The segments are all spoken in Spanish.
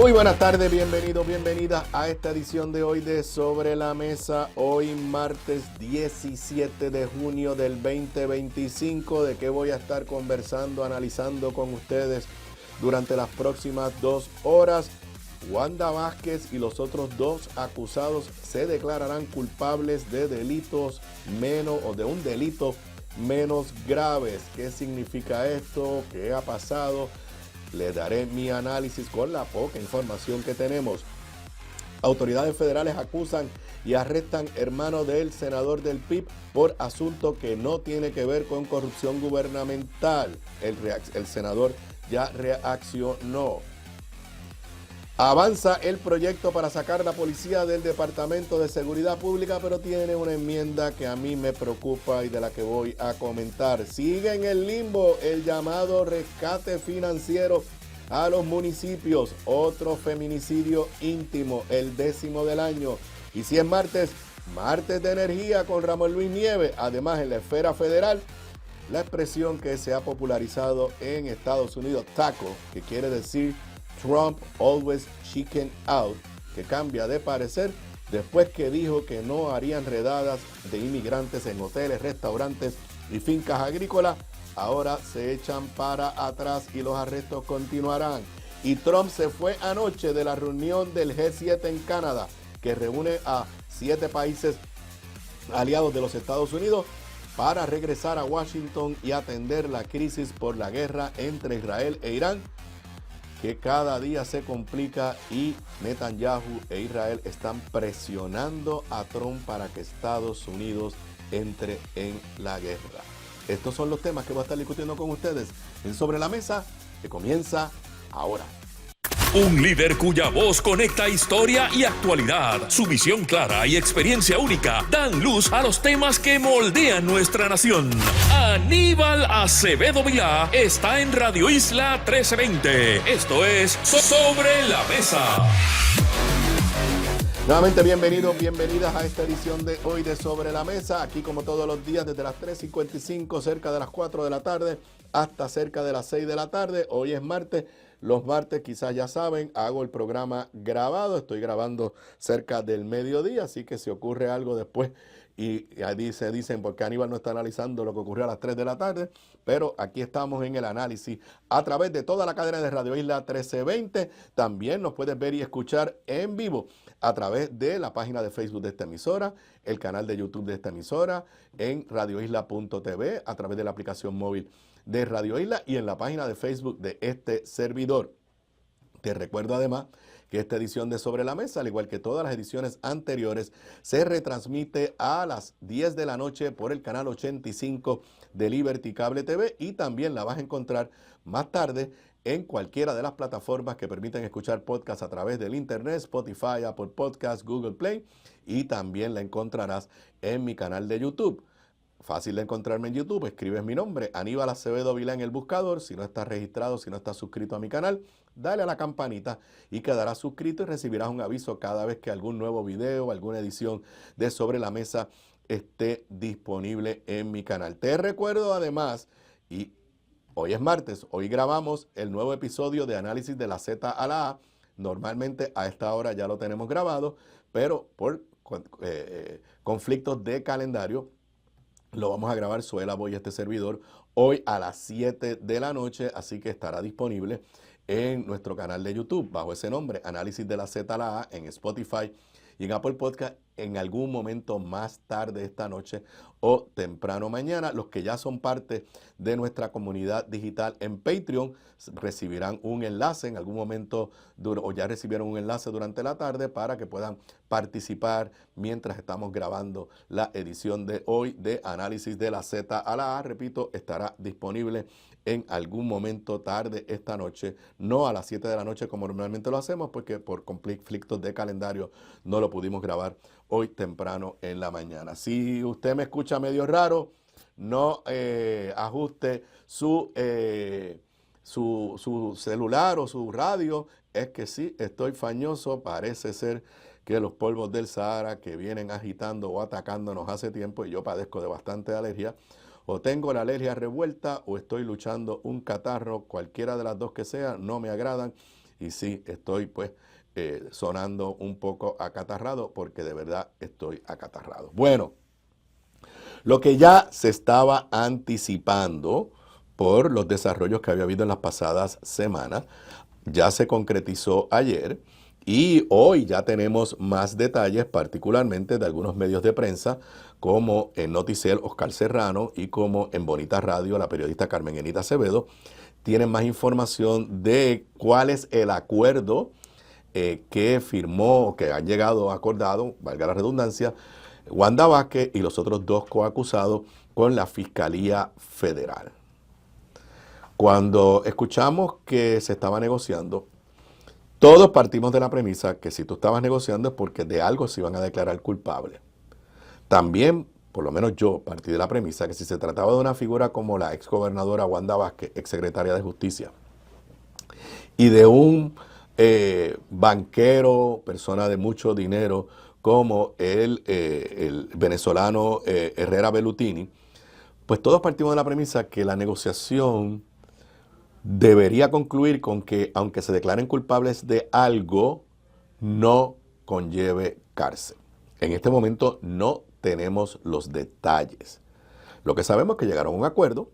Muy buenas tardes, bienvenidos, bienvenidas a esta edición de hoy de Sobre la Mesa. Hoy martes 17 de junio del 2025, de qué voy a estar conversando, analizando con ustedes durante las próximas 2 horas. Wanda Vázquez y los otros 2 acusados se declararán culpables de delitos de un delito menos graves. ¿Qué significa esto? ¿Qué ha pasado? Les daré mi análisis con la poca información que tenemos. Autoridades federales acusan y arrestan hermano del senador del PIB por asunto que no tiene que ver con corrupción gubernamental. El senador ya reaccionó. Avanza el proyecto para sacar la policía del Departamento de Seguridad Pública, pero tiene una enmienda que a mí me preocupa y de la que voy a comentar. Sigue en el limbo el llamado rescate financiero a los municipios. Otro feminicidio íntimo, el 10º del año. Y si es martes de energía con Ramón Luis Nieves. Además, en la esfera federal, la expresión que se ha popularizado en Estados Unidos, taco, que quiere decir Trump always chicken out, que cambia de parecer después que dijo que no harían redadas de inmigrantes en hoteles, restaurantes y fincas agrícolas. Ahora se echan para atrás y los arrestos continuarán. Y Trump se fue anoche de la reunión del G7 en Canadá, que reúne a 7 países aliados de los Estados Unidos, para regresar a Washington y atender la crisis por la guerra entre Israel e Irán, que cada día se complica, y Netanyahu e Israel están presionando a Trump para que Estados Unidos entre en la guerra. Estos son los temas que voy a estar discutiendo con ustedes en Sobre la Mesa, que comienza ahora. Un líder cuya voz conecta historia y actualidad. Su visión clara y experiencia única dan luz a los temas que moldean nuestra nación. Aníbal Acevedo Vilá está en Radio Isla 1320. Esto es Sobre la Mesa. Nuevamente bienvenidos, bienvenidas a esta edición de hoy de Sobre la Mesa. Aquí como todos los días desde las 3:55, cerca de las 4 de la tarde, hasta cerca de las 6 de la tarde. Hoy es martes. Los martes, quizás ya saben, hago el programa grabado. Estoy grabando cerca del mediodía, así que si ocurre algo después y ahí se dicen porque Aníbal no está analizando lo que ocurrió a las 3 de la tarde, pero aquí estamos en el análisis a través de toda la cadena de Radio Isla 1320. También nos puedes ver y escuchar en vivo a través de la página de Facebook de esta emisora, el canal de YouTube de esta emisora, en radioisla.tv, a través de la aplicación móvil de Radio Isla y en la página de Facebook de este servidor. Te recuerdo además que esta edición de Sobre la Mesa, al igual que todas las ediciones anteriores, se retransmite a las 10 de la noche por el canal 85 de Liberty Cable TV, y también la vas a encontrar más tarde en cualquiera de las plataformas que permiten escuchar podcasts a través del internet: Spotify, Apple Podcasts, Google Play, y también la encontrarás en mi canal de YouTube. Fácil de encontrarme en YouTube, escribes mi nombre, Aníbal Acevedo Vilá, en el buscador. Si no estás registrado, si no estás suscrito a mi canal, dale a la campanita y quedarás suscrito y recibirás un aviso cada vez que algún nuevo video, alguna edición de Sobre la Mesa esté disponible en mi canal. Te recuerdo además, y hoy es martes, hoy grabamos el nuevo episodio de Análisis de la Z a la A. Normalmente a esta hora ya lo tenemos grabado, pero por conflictos de calendario, lo vamos a grabar Suela Boy, este servidor, hoy a las 7 de la noche, así que estará disponible en nuestro canal de YouTube bajo ese nombre, Análisis de la Z a la A, en Spotify y en Apple Podcast en algún momento más tarde esta noche o temprano mañana. Los que ya son parte de nuestra comunidad digital en Patreon recibirán un enlace en algún momento, o ya recibieron un enlace durante la tarde, para que puedan participar mientras estamos grabando la edición de hoy de Análisis de la Z a la A. Repito, estará disponible en algún momento tarde esta noche, no a las 7 de la noche como normalmente lo hacemos, porque por conflictos de calendario no lo pudimos grabar hoy temprano en la mañana. Si usted me escucha medio raro, no ajuste su celular o su radio. Es que sí, estoy fañoso. Parece ser que los polvos del Sahara que vienen agitando o atacándonos hace tiempo, y yo padezco de bastante alergia, o tengo la alergia revuelta o estoy luchando un catarro, cualquiera de las dos que sea, no me agradan Y sí, estoy pues sonando un poco acatarrado porque de verdad estoy acatarrado. Bueno, lo que ya se estaba anticipando por los desarrollos que había habido en las pasadas semanas, ya se concretizó ayer y hoy ya tenemos más detalles, particularmente de algunos medios de prensa, como en Noticel Oscar Serrano y como en Bonita Radio la periodista Carmen Enita Acevedo, tienen más información de cuál es el acuerdo que firmó, que han llegado acordado, valga la redundancia, Wanda Vázquez y los otros dos coacusados con la Fiscalía Federal. Cuando escuchamos que se estaba negociando, todos partimos de la premisa que si tú estabas negociando es porque de algo se iban a declarar culpables. También, por lo menos yo, partí de la premisa que si se trataba de una figura como la exgobernadora Wanda Vázquez, exsecretaria de Justicia, y de un banquero, persona de mucho dinero, como el venezolano Herrera Bellutini, pues todos partimos de la premisa que la negociación debería concluir con que, aunque se declaren culpables de algo, no conlleve cárcel. En este momento no tenemos los detalles. Lo que sabemos es que llegaron a un acuerdo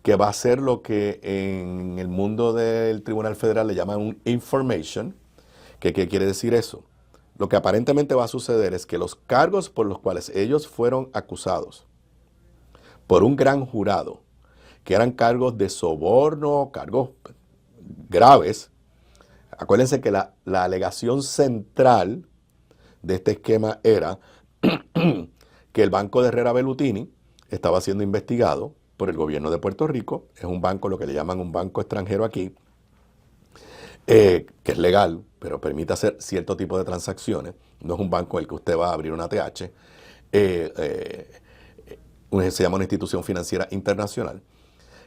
que va a ser lo que en el mundo del Tribunal Federal le llaman un information. ¿Qué quiere decir eso? Lo que aparentemente va a suceder es que los cargos por los cuales ellos fueron acusados por un gran jurado, que eran cargos de soborno, cargos graves, acuérdense que la alegación central de este esquema era que el banco de Herrera Bellutini estaba siendo investigado por el gobierno de Puerto Rico. Es un banco, lo que le llaman un banco extranjero aquí, que es legal, pero permite hacer cierto tipo de transacciones. No es un banco en el que usted va a abrir una ATH. Se llama una institución financiera internacional.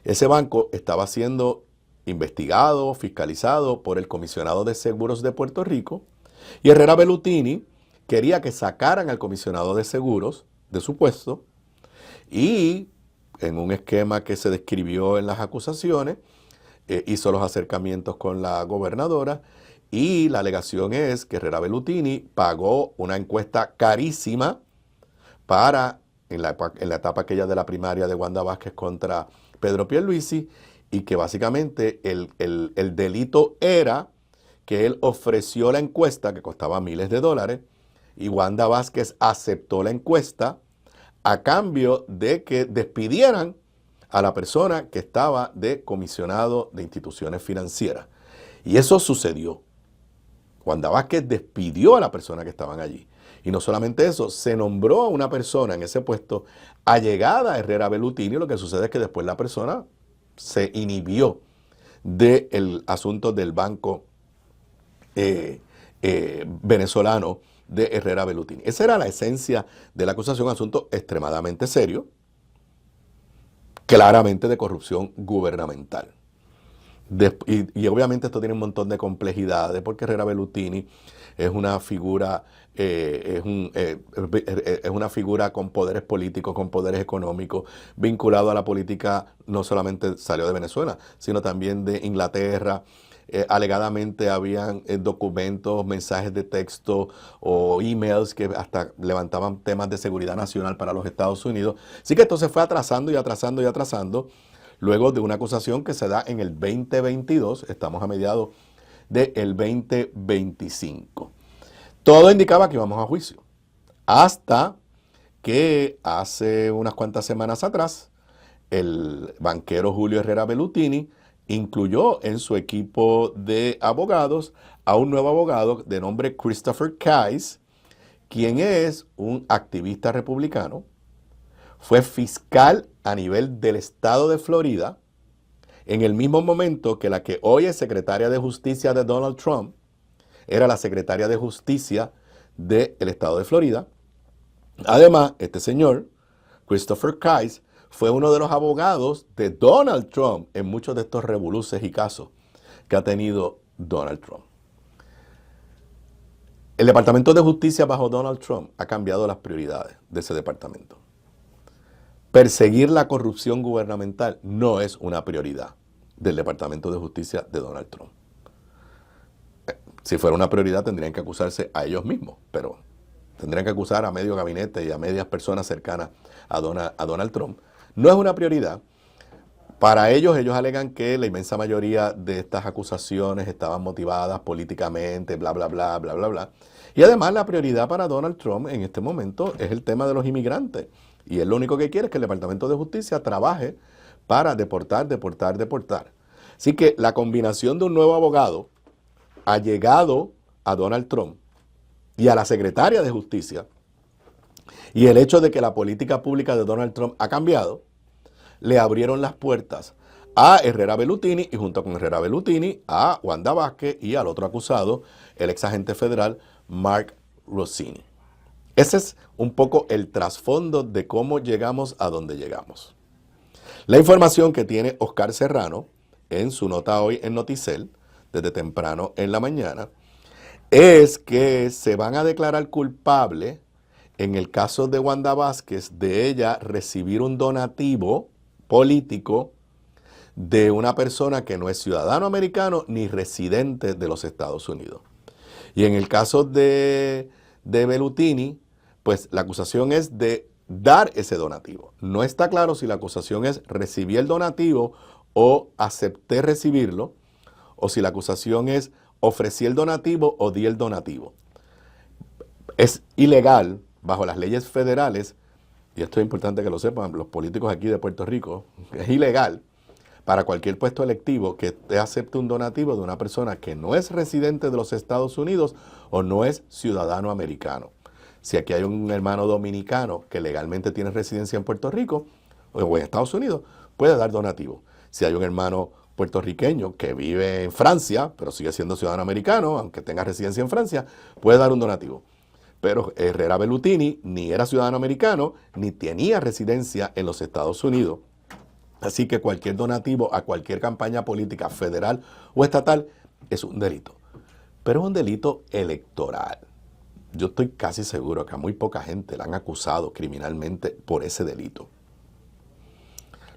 Ese banco estaba siendo investigado, fiscalizado por el comisionado de seguros de Puerto Rico, y Herrera Bellutini quería que sacaran al comisionado de seguros de su puesto, y en un esquema que se describió en las acusaciones, hizo los acercamientos con la gobernadora, y la alegación es que Herrera Bellutini pagó una encuesta carísima para, en la etapa aquella de la primaria de Wanda Vázquez contra Pedro Pierluisi, y que básicamente el delito era que él ofreció la encuesta que costaba miles de dólares y Wanda Vázquez aceptó la encuesta a cambio de que despidieran a la persona que estaba de comisionado de instituciones financieras. Y eso sucedió. Wanda Vázquez despidió a la persona que estaban allí. Y no solamente eso, se nombró a una persona en ese puesto allegada a Herrera Bellutini. Lo que sucede es que después la persona se inhibió del asunto del banco venezolano de Herrera Bellutini. Esa era la esencia de la acusación, un asunto extremadamente serio, claramente de corrupción gubernamental. Y obviamente esto tiene un montón de complejidades porque Herrera Bellutini es una figura, es una figura con poderes políticos, con poderes económicos, vinculado a la política. No solamente salió de Venezuela, sino también de Inglaterra. Alegadamente habían documentos, mensajes de texto o emails que hasta levantaban temas de seguridad nacional para los Estados Unidos. Así que esto se fue atrasando y atrasando y atrasando. Luego de una acusación que se da en el 2022, estamos a mediados del 2025. Todo indicaba que íbamos a juicio, hasta que hace unas cuantas semanas atrás, el banquero Julio Herrera Bellutini incluyó en su equipo de abogados a un nuevo abogado de nombre Christopher Kise, quien es un activista republicano. Fue fiscal a nivel del estado de Florida, en el mismo momento que la que hoy es secretaria de justicia de Donald Trump, era la secretaria de justicia del estado de Florida. Además, este señor, Christopher Kise, fue uno de los abogados de Donald Trump en muchos de estos revoluces y casos que ha tenido Donald Trump. El Departamento de Justicia bajo Donald Trump ha cambiado las prioridades de ese departamento. Perseguir la corrupción gubernamental no es una prioridad del Departamento de Justicia de Donald Trump. Si fuera una prioridad tendrían que acusarse a ellos mismos, pero tendrían que acusar a medio gabinete y a medias personas cercanas a Donald Trump. No es una prioridad. Para ellos alegan que la inmensa mayoría de estas acusaciones estaban motivadas políticamente, bla, bla, bla, bla, bla, bla. Y además la prioridad para Donald Trump en este momento es el tema de los inmigrantes. Y él lo único que quiere es que el Departamento de Justicia trabaje para deportar. Así que la combinación de un nuevo abogado allegado a Donald Trump y a la secretaria de Justicia y el hecho de que la política pública de Donald Trump ha cambiado, le abrieron las puertas a Herrera Bellutini y junto con Herrera Bellutini a Wanda Vázquez y al otro acusado, el ex agente federal Mark Rossini. Ese es un poco el trasfondo de cómo llegamos a donde llegamos. La información que tiene Oscar Serrano en su nota hoy en Noticel, desde temprano en la mañana, es que se van a declarar culpable en el caso de Wanda Vázquez de ella recibir un donativo político de una persona que no es ciudadano americano ni residente de los Estados Unidos. Y en el caso de Bellutini, pues la acusación es de dar ese donativo. No está claro si la acusación es recibí el donativo o acepté recibirlo, o si la acusación es ofrecí el donativo o di el donativo. Es ilegal bajo las leyes federales, y esto es importante que lo sepan los políticos aquí de Puerto Rico, es ilegal para cualquier puesto electivo que te acepte un donativo de una persona que no es residente de los Estados Unidos o no es ciudadano americano. Si aquí hay un hermano dominicano que legalmente tiene residencia en Puerto Rico o en Estados Unidos, puede dar donativo. Si hay un hermano puertorriqueño que vive en Francia, pero sigue siendo ciudadano americano, aunque tenga residencia en Francia, puede dar un donativo. Pero Herrera Bellutini ni era ciudadano americano, ni tenía residencia en los Estados Unidos. Así que cualquier donativo a cualquier campaña política federal o estatal es un delito. Pero es un delito electoral. Yo estoy casi seguro que a muy poca gente la han acusado criminalmente por ese delito.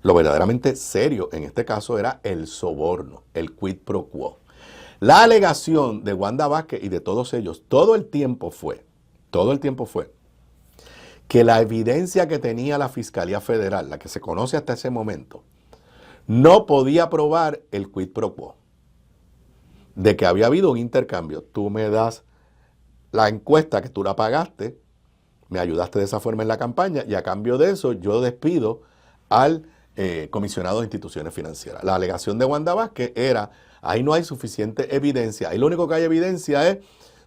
Lo verdaderamente serio en este caso era el soborno, el quid pro quo. La alegación de Wanda Vázquez y de todos ellos todo el tiempo fue que la evidencia que tenía la Fiscalía Federal, la que se conoce hasta ese momento, no podía probar el quid pro quo. De que había habido un intercambio. Tú me das la encuesta que tú la pagaste, me ayudaste de esa forma en la campaña y a cambio de eso yo despido al comisionado de instituciones financieras. La alegación de Wanda Vázquez era, ahí no hay suficiente evidencia, ahí lo único que hay evidencia es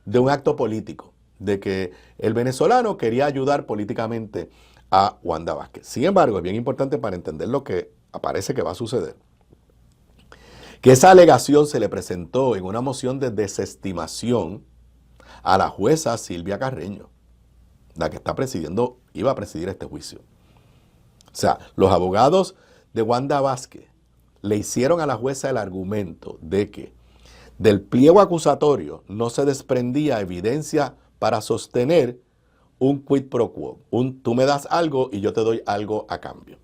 de un acto político, de que el venezolano quería ayudar políticamente a Wanda Vázquez. Sin embargo, es bien importante para entender lo que parece que va a suceder, que esa alegación se le presentó en una moción de desestimación a la jueza Silvia Carreño, la que iba a presidir este juicio. O sea, los abogados de Wanda Vázquez le hicieron a la jueza el argumento de que del pliego acusatorio no se desprendía evidencia para sostener un quid pro quo, tú me das algo y yo te doy algo a cambio.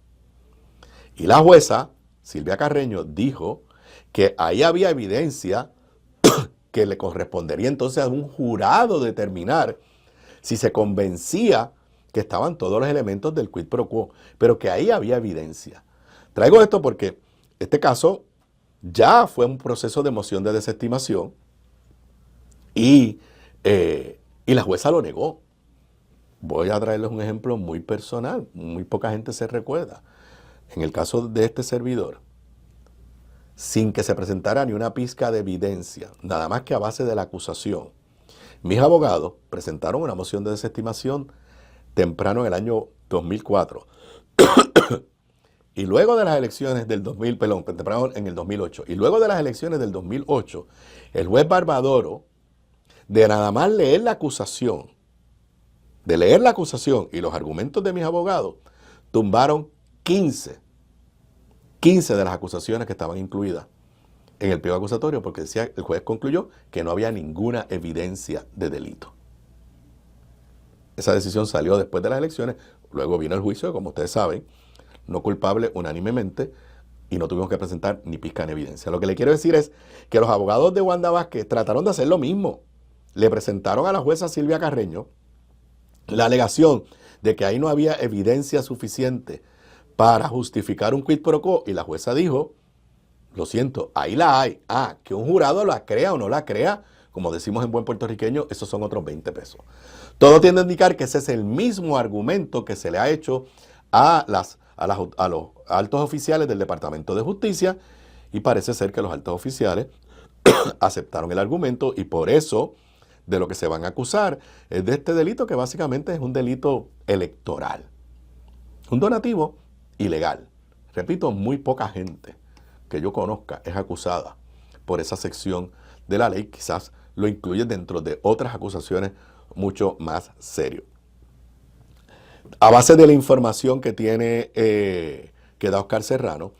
Y la jueza, Silvia Carreño, dijo que ahí había evidencia que le correspondería entonces a un jurado determinar si se convencía que estaban todos los elementos del quid pro quo, pero que ahí había evidencia. Traigo esto porque este caso ya fue un proceso de moción de desestimación y la jueza lo negó. Voy a traerles un ejemplo muy personal, muy poca gente se recuerda. En el caso de este servidor, sin que se presentara ni una pizca de evidencia, nada más que a base de la acusación, mis abogados presentaron una moción de desestimación temprano en el año 2004. Y luego de las elecciones del temprano en el 2008. Y luego de las elecciones del 2008, el juez Barbadoro, de nada más leer la acusación y los argumentos de mis abogados, tumbaron 15 de las acusaciones que estaban incluidas en el pliego acusatorio, porque el juez concluyó que no había ninguna evidencia de delito. Esa decisión salió después de las elecciones, luego vino el juicio, como ustedes saben, no culpable unánimemente, y no tuvimos que presentar ni pizca ni evidencia. Lo que le quiero decir es que los abogados de Wanda Vázquez trataron de hacer lo mismo. Le presentaron a la jueza Silvia Carreño la alegación de que ahí no había evidencia suficiente para justificar un quid pro quo, y la jueza dijo, lo siento, ahí la hay. Que un jurado la crea o no la crea, como decimos en buen puertorriqueño, esos son otros 20 pesos. Todo tiende a indicar que ese es el mismo argumento que se le ha hecho a los altos oficiales del Departamento de Justicia, y parece ser que los altos oficiales aceptaron el argumento, y por eso de lo que se van a acusar es de este delito, que básicamente es un delito electoral, un donativo ilegal. Repito, muy poca gente que yo conozca es acusada por esa sección de la ley. Quizás lo incluye dentro de otras acusaciones mucho más serias. A base de la información que tiene que da Oscar Serrano,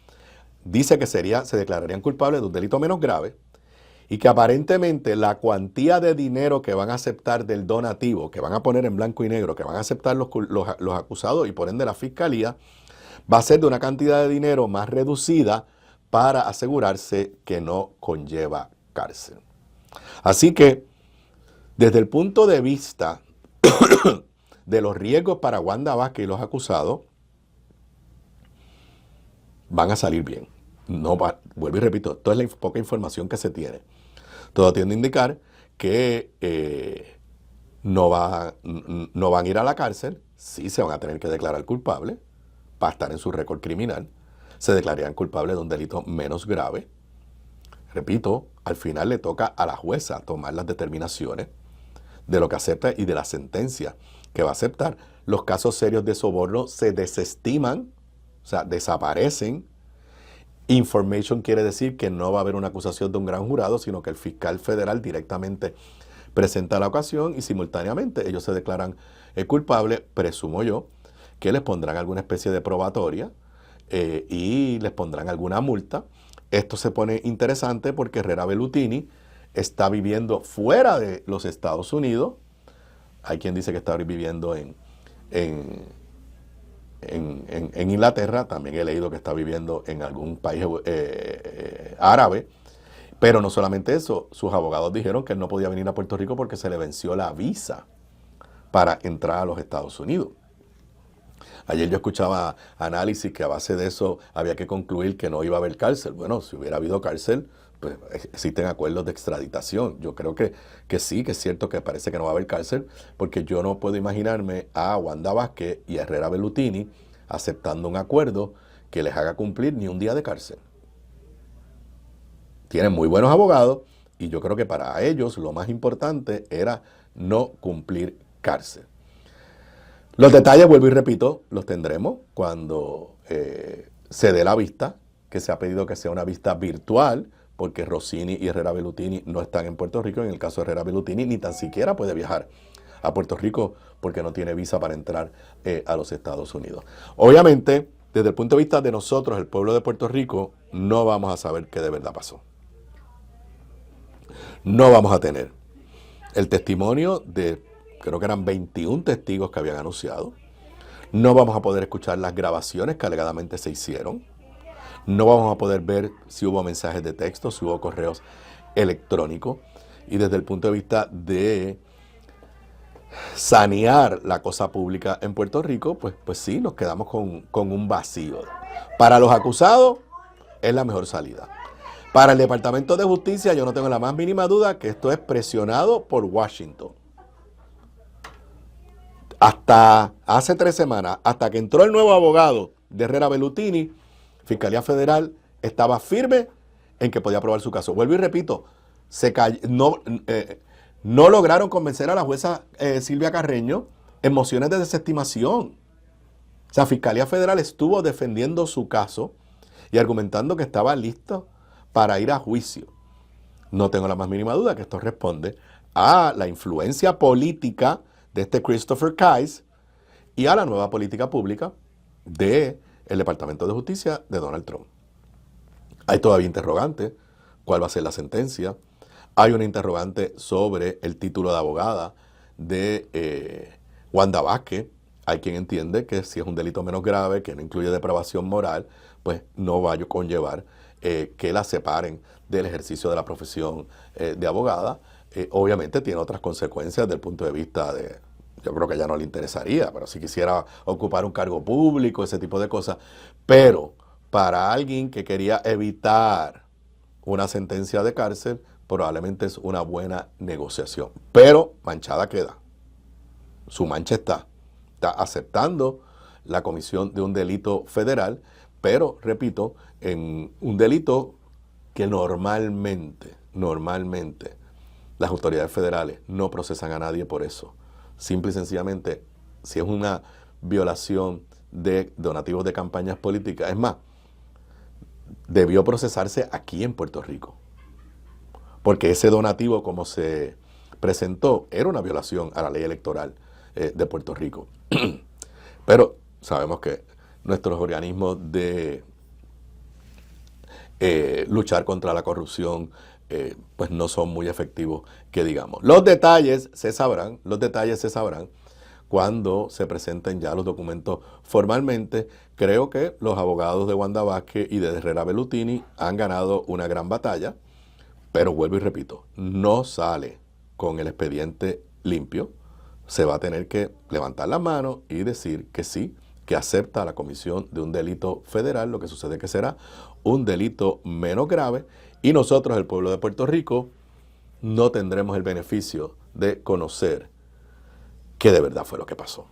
dice que se declararían culpables de un delito menos grave, y que aparentemente la cuantía de dinero que van a aceptar del donativo, que van a poner en blanco y negro, que van a aceptar los acusados y por ende la fiscalía, va a ser de una cantidad de dinero más reducida para asegurarse que no conlleva cárcel. Así que, desde el punto de vista de los riesgos para Wanda Vázquez y los acusados, van a salir bien. Vuelvo y repito, esto es la poca información que se tiene. Todo tiende a indicar que no van a ir a la cárcel, sí se van a tener que declarar culpables para estar en su récord criminal, se declararían culpables de un delito menos grave. Repito, al final le toca a la jueza tomar las determinaciones de lo que acepta y de la sentencia que va a aceptar. Los casos serios de soborno se desestiman, o sea, desaparecen. Information quiere decir que no va a haber una acusación de un gran jurado, sino que el fiscal federal directamente presenta la ocasión y simultáneamente ellos se declaran culpables, presumo yo, que les pondrán alguna especie de probatoria y les pondrán alguna multa. Esto se pone interesante porque Herrera Bellutini está viviendo fuera de los Estados Unidos. Hay quien dice que está viviendo en Inglaterra. También he leído que está viviendo en algún país árabe. Pero no solamente eso, sus abogados dijeron que él no podía venir a Puerto Rico porque se le venció la visa para entrar a los Estados Unidos. Ayer yo escuchaba análisis que a base de eso había que concluir que no iba a haber cárcel. Bueno, si hubiera habido cárcel, pues existen acuerdos de extraditación. Yo creo que sí, que es cierto que parece que no va a haber cárcel, porque yo no puedo imaginarme a Wanda Vázquez y a Herrera Bellutini aceptando un acuerdo que les haga cumplir ni un día de cárcel. Tienen muy buenos abogados y yo creo que para ellos lo más importante era no cumplir cárcel. Los detalles, vuelvo y repito, los tendremos cuando se dé la vista, que se ha pedido que sea una vista virtual, porque Rossini y Herrera Bellutini no están en Puerto Rico. En el caso de Herrera Bellutini ni tan siquiera puede viajar a Puerto Rico porque no tiene visa para entrar a los Estados Unidos. Obviamente, desde el punto de vista de nosotros, el pueblo de Puerto Rico, no vamos a saber qué de verdad pasó. No vamos a tener el testimonio de, creo que eran 21 testigos que habían anunciado. No vamos a poder escuchar las grabaciones que alegadamente se hicieron. No vamos a poder ver si hubo mensajes de texto, si hubo correos electrónicos. Y desde el punto de vista de sanear la cosa pública en Puerto Rico, pues sí, nos quedamos con un vacío. Para los acusados es la mejor salida. Para el Departamento de Justicia, yo no tengo la más mínima duda que esto es presionado por Washington. Hasta hace 3 semanas, hasta que entró el nuevo abogado de Herrera Bellutini, Fiscalía Federal estaba firme en que podía probar su caso. Vuelvo y repito, no lograron convencer a la jueza Silvia Carreño en mociones de desestimación. O sea, Fiscalía Federal estuvo defendiendo su caso y argumentando que estaba listo para ir a juicio. No tengo la más mínima duda que esto responde a la influencia política de este Christopher Kise y a la nueva política pública del Departamento de Justicia de Donald Trump. Hay todavía interrogantes. ¿Cuál va a ser la sentencia? Hay una interrogante sobre el título de abogada de Wanda Vázquez Hay quien entiende que si es un delito menos grave, que no incluye depravación moral, pues no va a conllevar que la separen del ejercicio de la profesión de abogada. Obviamente tiene otras consecuencias desde el punto de vista de, yo creo que ya no le interesaría, pero si quisiera ocupar un cargo público, ese tipo de cosas. Pero para alguien que quería evitar una sentencia de cárcel, probablemente es una buena negociación. Pero manchada queda. Su mancha está aceptando la comisión de un delito federal, pero, repito, en un delito que normalmente las autoridades federales no procesan a nadie por eso. Simple y sencillamente, si es una violación de donativos de campañas políticas, es más, debió procesarse aquí en Puerto Rico. Porque ese donativo, como se presentó, era una violación a la ley electoral de Puerto Rico. Pero sabemos que nuestros organismos de luchar contra la corrupción pues no son muy efectivos, que digamos. Los detalles se sabrán cuando se presenten ya los documentos formalmente. Creo que los abogados de Wanda Vázquez y de Herrera Bellutini han ganado una gran batalla, pero vuelvo y repito, no sale con el expediente limpio. Se va a tener que levantar la mano y decir que sí, que acepta la comisión de un delito federal. Lo que sucede es que será un delito menos grave y nosotros, el pueblo de Puerto Rico, no tendremos el beneficio de conocer qué de verdad fue lo que pasó.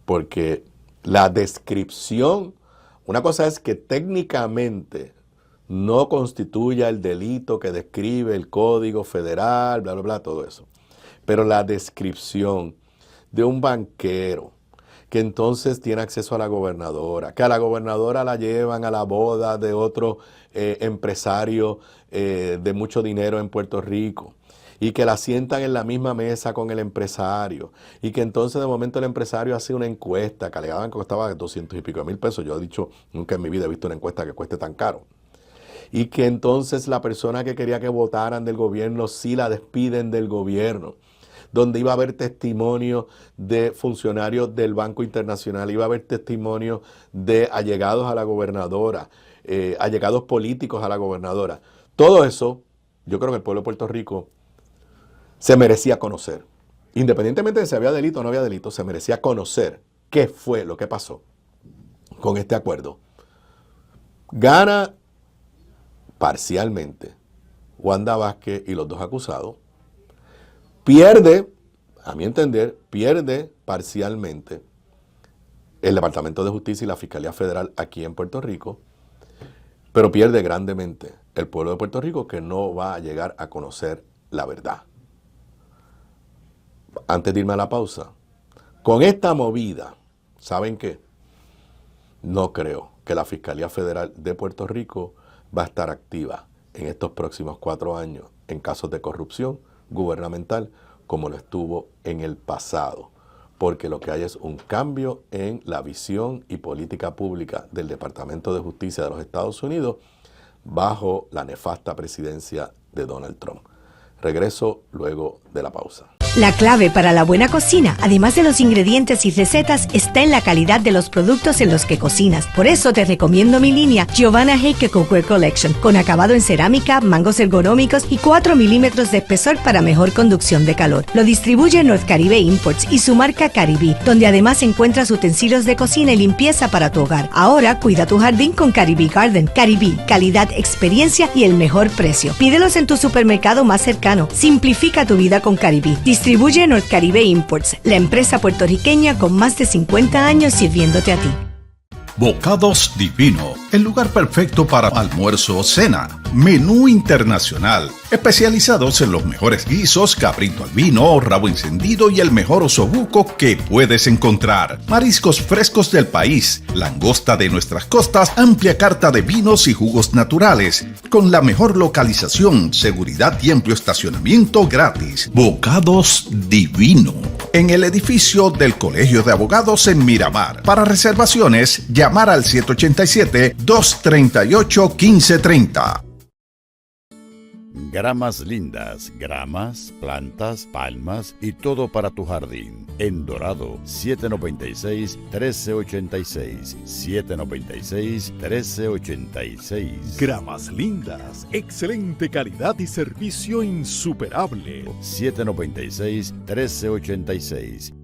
Porque la descripción, una cosa es que técnicamente no constituya el delito que describe el Código Federal, bla, bla, bla, todo eso. Pero la descripción de un banquero que entonces tiene acceso a la gobernadora, que a la gobernadora la llevan a la boda de otro empresario de mucho dinero en Puerto Rico, y que la sientan en la misma mesa con el empresario, y que entonces de momento el empresario hace una encuesta que alegaban que costaba 200 y pico de mil pesos. Yo he dicho, nunca en mi vida he visto una encuesta que cueste tan caro. Y que entonces la persona que quería que votaran del gobierno sí la despiden del gobierno, donde iba a haber testimonio de funcionarios del Banco Internacional, iba a haber testimonio de allegados a la gobernadora, allegados políticos a la gobernadora. Todo eso, yo creo que el pueblo de Puerto Rico se merecía conocer. Independientemente de si había delito o no había delito, se merecía conocer qué fue lo que pasó con este acuerdo. Gana parcialmente Wanda Vázquez y los dos acusados. Pierde, a mi entender, pierde parcialmente el Departamento de Justicia y la Fiscalía Federal aquí en Puerto Rico, pero pierde grandemente el pueblo de Puerto Rico, que no va a llegar a conocer la verdad. Antes de irme a la pausa, con esta movida, ¿saben qué? No creo que la Fiscalía Federal de Puerto Rico va a estar activa en estos próximos 4 años en casos de corrupción gubernamental como lo estuvo en el pasado, porque lo que hay es un cambio en la visión y política pública del Departamento de Justicia de los Estados Unidos bajo la nefasta presidencia de Donald Trump. Regreso luego de la pausa. La clave para la buena cocina, además de los ingredientes y recetas, está en la calidad de los productos en los que cocinas. Por eso te recomiendo mi línea Giovanna Heike Cookware Collection, con acabado en cerámica, mangos ergonómicos y 4 milímetros de espesor para mejor conducción de calor. Lo distribuye North Caribe Imports y su marca Caribí, donde además encuentras utensilios de cocina y limpieza para tu hogar. Ahora cuida tu jardín con Caribí Garden. Caribí, calidad, experiencia y el mejor precio. Pídelos en tu supermercado más cercano. Simplifica tu vida con Caribí. Distribuye North Caribe Imports, la empresa puertorriqueña con más de 50 años sirviéndote a ti. Bocados Divino, el lugar perfecto para almuerzo o cena. Menú internacional, especializados en los mejores guisos, cabrito al vino, rabo encendido y el mejor osobuco que puedes encontrar. Mariscos frescos del país, langosta de nuestras costas, amplia carta de vinos y jugos naturales, con la mejor localización, seguridad y amplio estacionamiento gratis. Bocados Divino, en el edificio del Colegio de Abogados en Miramar. Para reservaciones, llamar al 787-238-1530. Gramas Lindas, gramas, plantas, palmas y todo para tu jardín. En Dorado, 796-1386. 796-1386. Gramas Lindas, excelente calidad y servicio insuperable. 796-1386.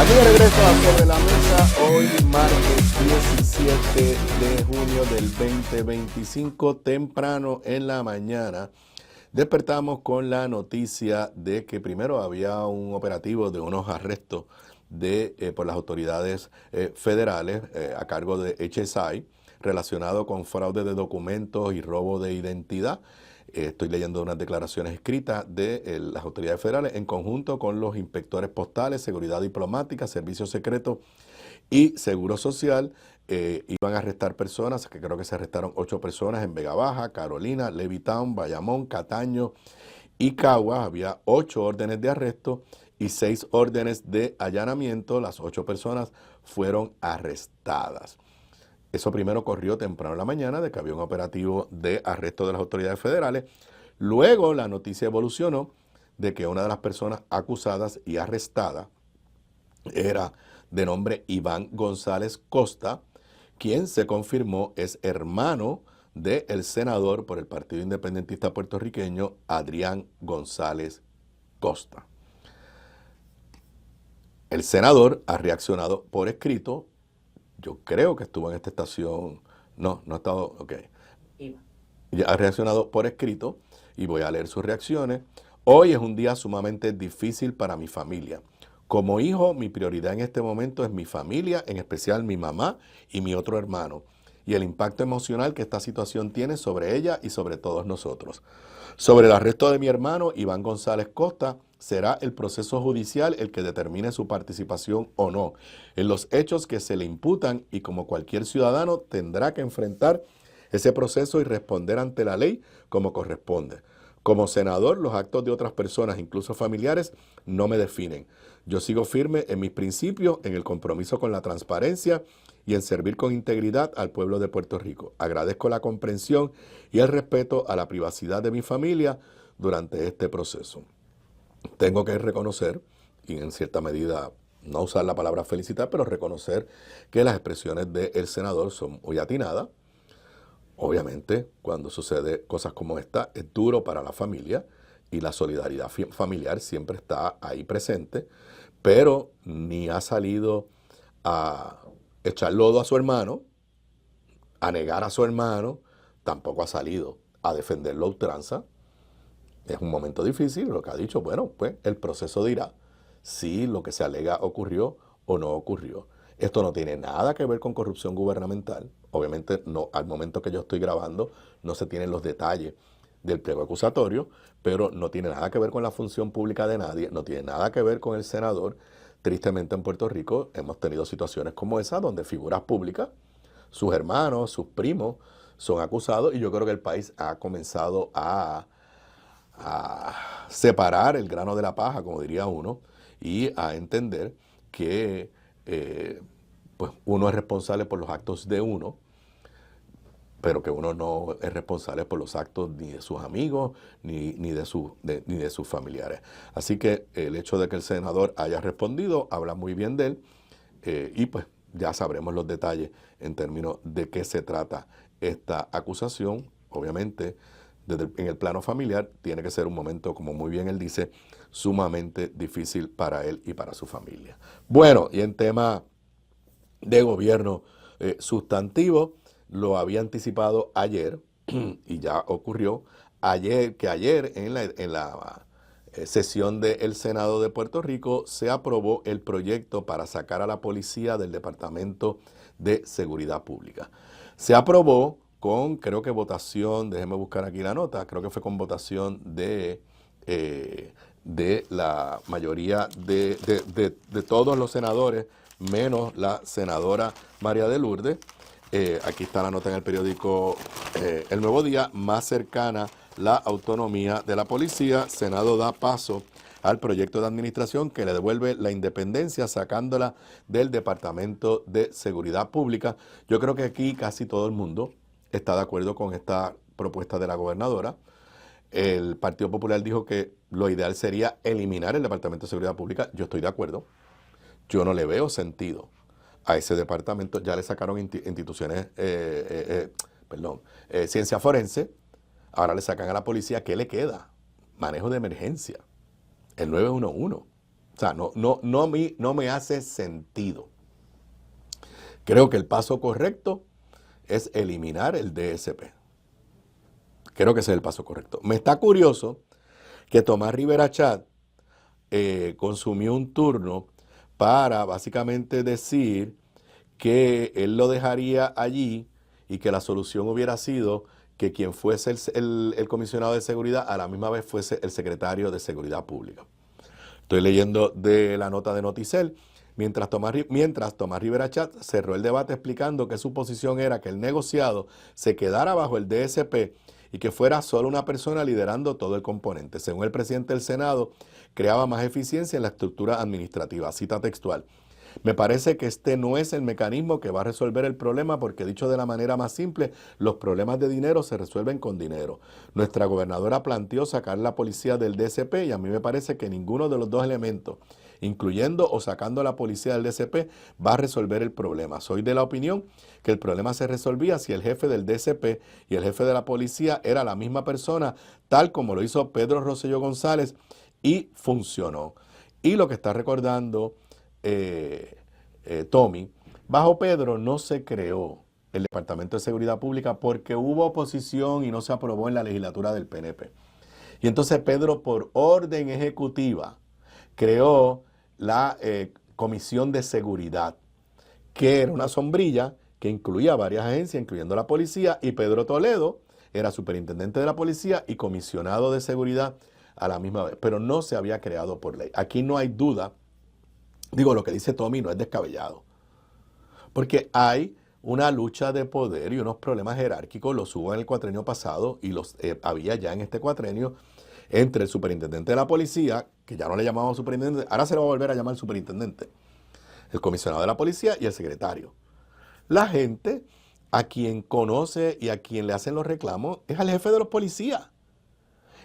Aquí de regreso a Sobre la Mesa, hoy martes 17 de junio del 2025, temprano en la mañana, despertamos con la noticia de que primero había un operativo de unos arrestos por las autoridades federales a cargo de HSI relacionado con fraude de documentos y robo de identidad. Estoy leyendo unas declaraciones escritas de las autoridades federales en conjunto con los inspectores postales, seguridad diplomática, servicios secretos y seguro social. Iban a arrestar personas, que creo que se arrestaron 8 personas en Vega Baja, Carolina, Levittown, Bayamón, Cataño y Caguas. Había 8 órdenes de arresto y 6 órdenes de allanamiento. Las 8 personas fueron arrestadas. Eso primero corrió temprano en la mañana de que había un operativo de arresto de las autoridades federales. Luego la noticia evolucionó de que una de las personas acusadas y arrestada era de nombre Iván González Costa, quien se confirmó es hermano del senador por el Partido Independentista Puertorriqueño, Adrián González Costa. El senador ha reaccionado por escrito. Yo creo que estuvo en esta estación. No ha estado. Ok. Ya ha reaccionado por escrito y voy a leer sus reacciones. Hoy es un día sumamente difícil para mi familia. Como hijo, mi prioridad en este momento es mi familia, en especial mi mamá y mi otro hermano, y el impacto emocional que esta situación tiene sobre ella y sobre todos nosotros. Sobre el arresto de mi hermano, Iván González Costa, será el proceso judicial el que determine su participación o no en los hechos que se le imputan y como cualquier ciudadano tendrá que enfrentar ese proceso y responder ante la ley como corresponde. Como senador, los actos de otras personas, incluso familiares, no me definen. Yo sigo firme en mis principios, en el compromiso con la transparencia y en servir con integridad al pueblo de Puerto Rico. Agradezco la comprensión y el respeto a la privacidad de mi familia durante este proceso. Tengo que reconocer, y en cierta medida no usar la palabra felicitar, pero reconocer que las expresiones del senador son muy atinadas. Obviamente, cuando sucede cosas como esta, es duro para la familia y la solidaridad familiar siempre está ahí presente, pero ni ha salido a echar lodo a su hermano, a negar a su hermano, tampoco ha salido a defenderlo a ultranza. Es un momento difícil, lo que ha dicho, bueno, pues el proceso dirá si lo que se alega ocurrió o no ocurrió. Esto no tiene nada que ver con corrupción gubernamental. Obviamente, no, al momento que yo estoy grabando, no se tienen los detalles del pliego acusatorio, pero no tiene nada que ver con la función pública de nadie, no tiene nada que ver con el senador. Tristemente en Puerto Rico hemos tenido situaciones como esa, donde figuras públicas, sus hermanos, sus primos, son acusados, y yo creo que el país ha comenzado a separar el grano de la paja, como diría uno, y a entender que pues uno es responsable por los actos de uno, pero que uno no es responsable por los actos ni de sus amigos ni de sus familiares. Así que el hecho de que el senador haya respondido habla muy bien de él, y pues ya sabremos los detalles en términos de qué se trata esta acusación. Obviamente, en el plano familiar tiene que ser un momento, como muy bien él dice, sumamente difícil para él y para su familia. Bueno, y en tema de gobierno sustantivo, lo había anticipado ayer y ya ocurrió ayer en la sesión del Senado de Puerto Rico se aprobó el proyecto para sacar a la policía del Departamento de Seguridad Pública. Se aprobó con, creo que votación, déjeme buscar aquí la nota, creo que fue con votación de la mayoría de todos los senadores, menos la senadora María de Lourdes. Aquí está la nota en el periódico El Nuevo Día. Más cercana la autonomía de la policía. Senado da paso al proyecto de administración que le devuelve la independencia sacándola del Departamento de Seguridad Pública. Yo creo que aquí casi todo el mundo está de acuerdo con esta propuesta de la gobernadora. El Partido Popular dijo que lo ideal sería eliminar el Departamento de Seguridad Pública. Yo estoy de acuerdo. Yo no le veo sentido a ese departamento. Ya le sacaron instituciones, ciencia forense. Ahora le sacan a la policía. ¿Qué le queda? Manejo de emergencia. El 911. O sea, no me hace sentido. Creo que el paso correcto es eliminar el DSP. Creo que ese es el paso correcto. Me está curioso que Tomás Rivera Chat consumió un turno para básicamente decir que él lo dejaría allí y que la solución hubiera sido que quien fuese el comisionado de seguridad a la misma vez fuese el secretario de Seguridad Pública. Estoy leyendo de la nota de Noticel. Mientras Tomás Rivera Chat cerró el debate explicando que su posición era que el negociado se quedara bajo el DSP y que fuera solo una persona liderando todo el componente. Según el presidente del Senado, creaba más eficiencia en la estructura administrativa. Cita textual. Me parece que este no es el mecanismo que va a resolver el problema porque, dicho de la manera más simple, los problemas de dinero se resuelven con dinero. Nuestra gobernadora planteó sacar la policía del DSP y a mí me parece que ninguno de los dos elementos, incluyendo o sacando a la policía del DSP, va a resolver el problema. Soy de la opinión que el problema se resolvía si el jefe del DSP y el jefe de la policía era la misma persona, tal como lo hizo Pedro Rosselló González, y funcionó. Y lo que está recordando Tommy, bajo Pedro no se creó el Departamento de Seguridad Pública porque hubo oposición y no se aprobó en la legislatura del PNP. Y entonces Pedro, por orden ejecutiva, creó la Comisión de Seguridad, que era una sombrilla que incluía varias agencias, incluyendo la policía, y Pedro Toledo era superintendente de la policía y comisionado de seguridad a la misma vez, pero no se había creado por ley. Aquí no hay duda. Digo, lo que dice Tommy no es descabellado, porque hay una lucha de poder y unos problemas jerárquicos, los hubo en el cuatrenio pasado y los había ya en este cuatrenio, entre el superintendente de la policía, que ya no le llamamos superintendente, ahora se le va a volver a llamar superintendente, el comisionado de la policía y el secretario. La gente a quien conoce y a quien le hacen los reclamos es al jefe de los policías.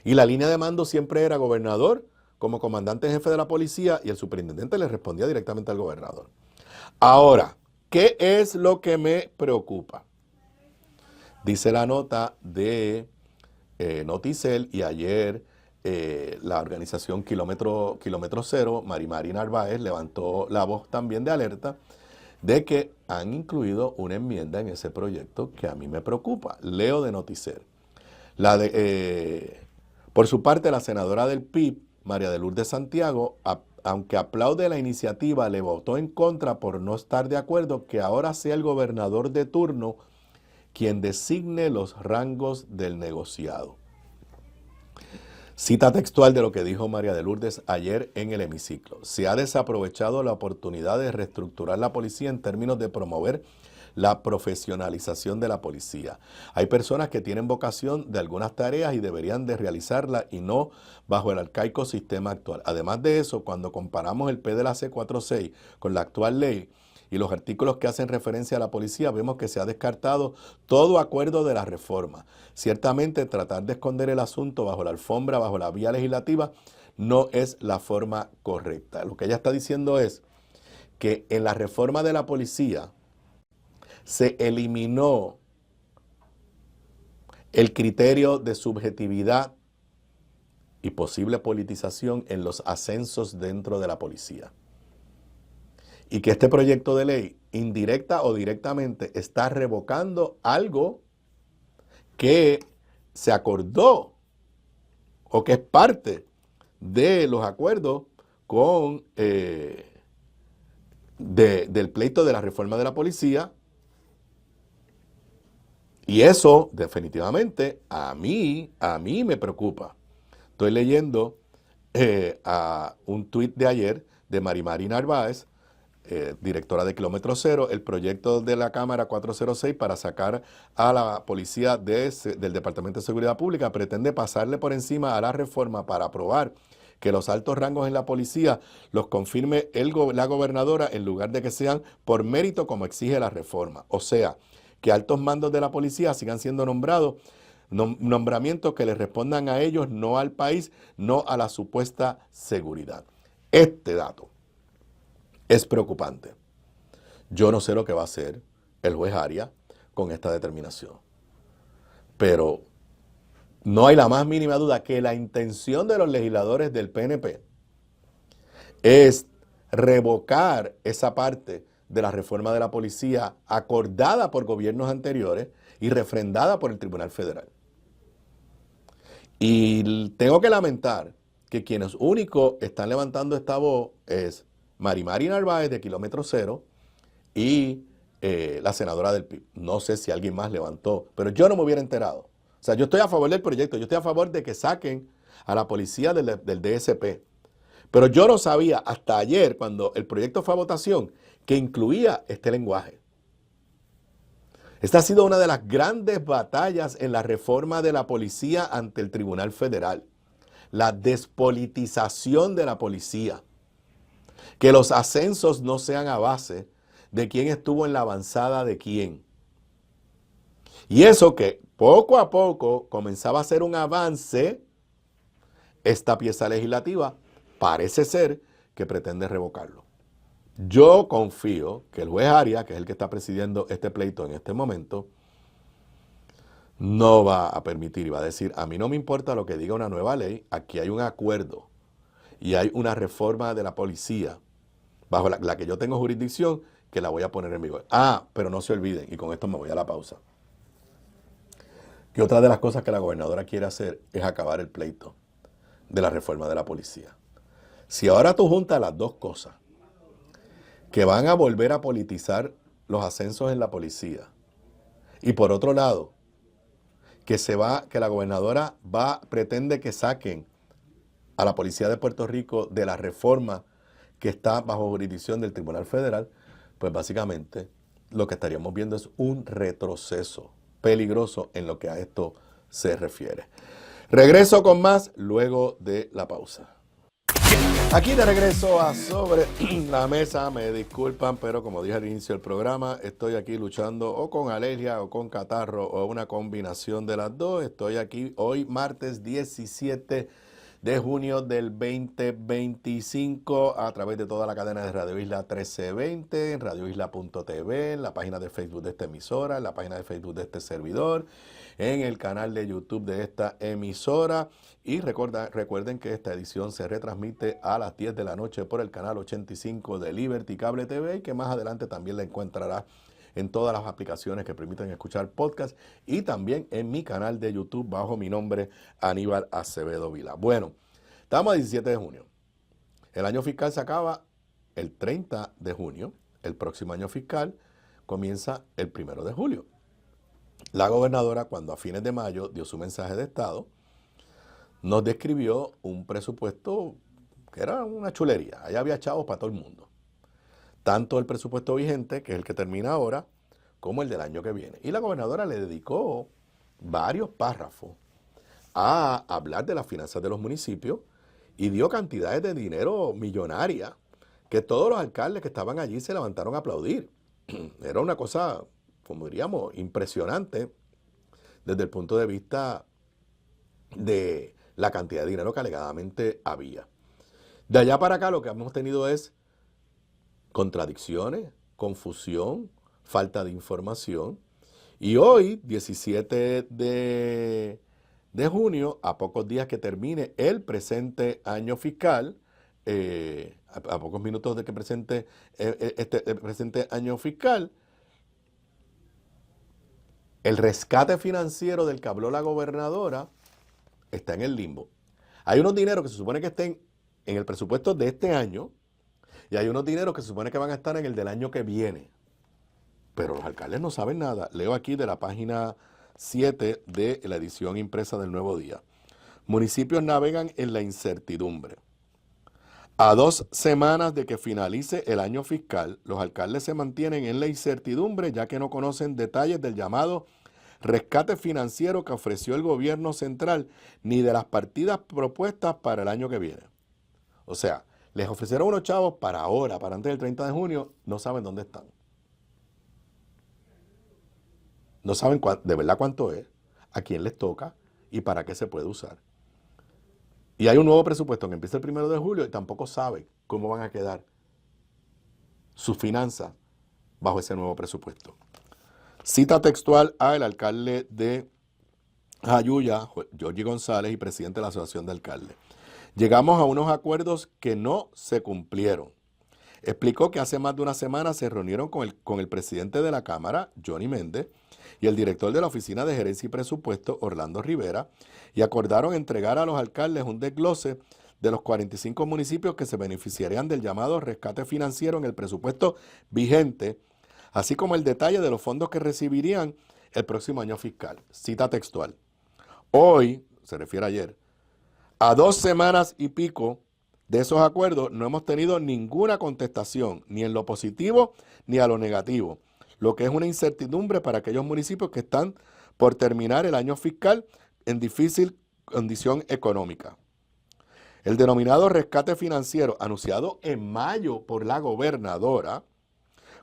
Y la línea de mando siempre era gobernador, como comandante jefe de la policía, y el superintendente le respondía directamente al gobernador. Ahora, ¿qué es lo que me preocupa? Dice la nota de Noticel y ayer la organización Kilómetro Cero, Mari Narváez, levantó la voz también de alerta de que han incluido una enmienda en ese proyecto que a mí me preocupa. Leo de Noticel. Por su parte, la senadora del PIB, María de Lourdes Santiago, aunque aplaude la iniciativa, le votó en contra por no estar de acuerdo que ahora sea el gobernador de turno quien designe los rangos del negociado. Cita textual de lo que dijo María de Lourdes ayer en el hemiciclo. Se ha desaprovechado la oportunidad de reestructurar la policía en términos de promover la profesionalización de la policía. Hay personas que tienen vocación de algunas tareas y deberían de realizarlas y no bajo el arcaico sistema actual. Además de eso, cuando comparamos el P de la C46 con la actual ley y los artículos que hacen referencia a la policía, vemos que se ha descartado todo acuerdo de la reforma. Ciertamente, tratar de esconder el asunto bajo la alfombra, bajo la vía legislativa, no es la forma correcta. Lo que ella está diciendo es que en la reforma de la policía se eliminó el criterio de subjetividad y posible politización en los ascensos dentro de la policía. Y que este proyecto de ley, indirecta o directamente, está revocando algo que se acordó o que es parte de los acuerdos con del pleito de la reforma de la policía. Y eso definitivamente a mí me preocupa. Estoy leyendo a un tuit de ayer de Mari Narváez, directora de Kilómetro Cero, el proyecto de la Cámara 406 para sacar a la policía del Departamento de Seguridad Pública pretende pasarle por encima a la reforma para aprobar que los altos rangos en la policía los confirme la gobernadora en lugar de que sean por mérito como exige la reforma. O sea, que altos mandos de la policía sigan siendo nombrados, nombramientos que le respondan a ellos, no al país, no a la supuesta seguridad. Este dato es preocupante. Yo no sé lo que va a hacer el juez Arias con esta determinación, pero no hay la más mínima duda que la intención de los legisladores del PNP es revocar esa parte de la reforma de la policía acordada por gobiernos anteriores y refrendada por el Tribunal Federal. Y tengo que lamentar que quienes únicos están levantando esta voz es Marimari Narváez de Kilómetro Cero y la senadora del PIB. No sé si alguien más levantó, pero yo no me hubiera enterado. O sea, yo estoy a favor del proyecto, yo estoy a favor de que saquen a la policía del DSP. Pero yo no sabía hasta ayer, cuando el proyecto fue a votación, que incluía este lenguaje. Esta ha sido una de las grandes batallas en la reforma de la policía ante el Tribunal Federal. La despolitización de la policía. Que los ascensos no sean a base de quién estuvo en la avanzada de quién. Y eso que poco a poco comenzaba a ser un avance, esta pieza legislativa parece ser que pretende revocarlo. Yo confío que el juez Arias, que es el que está presidiendo este pleito en este momento, no va a permitir y va a decir, a mí no me importa lo que diga una nueva ley, aquí hay un acuerdo y hay una reforma de la policía bajo la que yo tengo jurisdicción que la voy a poner en vigor. Pero no se olviden, y con esto me voy a la pausa, que otra de las cosas que la gobernadora quiere hacer es acabar el pleito de la reforma de la policía. Si ahora tú juntas las dos cosas, que van a volver a politizar los ascensos en la policía, y por otro lado, que la gobernadora pretende que saquen a la policía de Puerto Rico de la reforma que está bajo jurisdicción del Tribunal Federal, pues básicamente lo que estaríamos viendo es un retroceso peligroso en lo que a esto se refiere. Regreso con más luego de la pausa. Aquí de regreso a Sobre la Mesa. Me disculpan, pero como dije al inicio del programa, estoy aquí luchando o con alergia o con catarro o una combinación de las dos. Estoy aquí hoy martes 17 de junio del 2025 a través de toda la cadena de Radio Isla 1320, en radioisla.tv, en la página de Facebook de esta emisora, en la página de Facebook de este servidor, en el canal de YouTube de esta emisora. Y recuerden que esta edición se retransmite a las 10 de la noche por el canal 85 de Liberty Cable TV y que más adelante también la encontrará en todas las aplicaciones que permiten escuchar podcast y también en mi canal de YouTube bajo mi nombre Aníbal Acevedo Vila. Bueno, estamos a 17 de junio. El año fiscal se acaba el 30 de junio. El próximo año fiscal comienza el 1 de julio. La gobernadora, cuando a fines de mayo dio su mensaje de estado, nos describió un presupuesto que era una chulería. Allá había chavos para todo el mundo. Tanto el presupuesto vigente, que es el que termina ahora, como el del año que viene. Y la gobernadora le dedicó varios párrafos a hablar de las finanzas de los municipios y dio cantidades de dinero millonarias que todos los alcaldes que estaban allí se levantaron a aplaudir. Era una cosa, como diríamos, impresionante desde el punto de vista de la cantidad de dinero que alegadamente había. De allá para acá lo que hemos tenido es contradicciones, confusión, falta de información. Y hoy, 17 de junio, a pocos días que termine el presente año fiscal, a pocos minutos de que presente el presente año fiscal, el rescate financiero del que habló la gobernadora está en el limbo. Hay unos dineros que se supone que estén en el presupuesto de este año y hay unos dineros que se supone que van a estar en el del año que viene. Pero los alcaldes no saben nada. Leo aquí de la página 7 de la edición impresa del Nuevo Día. Municipios navegan en la incertidumbre. A 2 semanas de que finalice el año fiscal, los alcaldes se mantienen en la incertidumbre ya que no conocen detalles del llamado rescate financiero que ofreció el gobierno central ni de las partidas propuestas para el año que viene. O sea, les ofrecieron unos chavos para ahora, para antes del 30 de junio, no saben dónde están. No saben de verdad cuánto es, a quién les toca y para qué se puede usar. Y hay un nuevo presupuesto que empieza el 1 de julio y tampoco saben cómo van a quedar sus finanzas bajo ese nuevo presupuesto. Cita textual al alcalde de Jayuya, Georgie González, y presidente de la Asociación de Alcaldes. Llegamos a unos acuerdos que no se cumplieron. Explicó que hace más de una semana se reunieron con el presidente de la Cámara, Johnny Méndez, y el director de la Oficina de Gerencia y Presupuesto, Orlando Rivera, y acordaron entregar a los alcaldes un desglose de los 45 municipios que se beneficiarían del llamado rescate financiero en el presupuesto vigente, así como el detalle de los fondos que recibirían el próximo año fiscal. Cita textual. Hoy, se refiere a ayer, a 2 semanas y pico de esos acuerdos no hemos tenido ninguna contestación, ni en lo positivo ni a lo negativo, lo que es una incertidumbre para aquellos municipios que están por terminar el año fiscal en difícil condición económica. El denominado rescate financiero, anunciado en mayo por la gobernadora,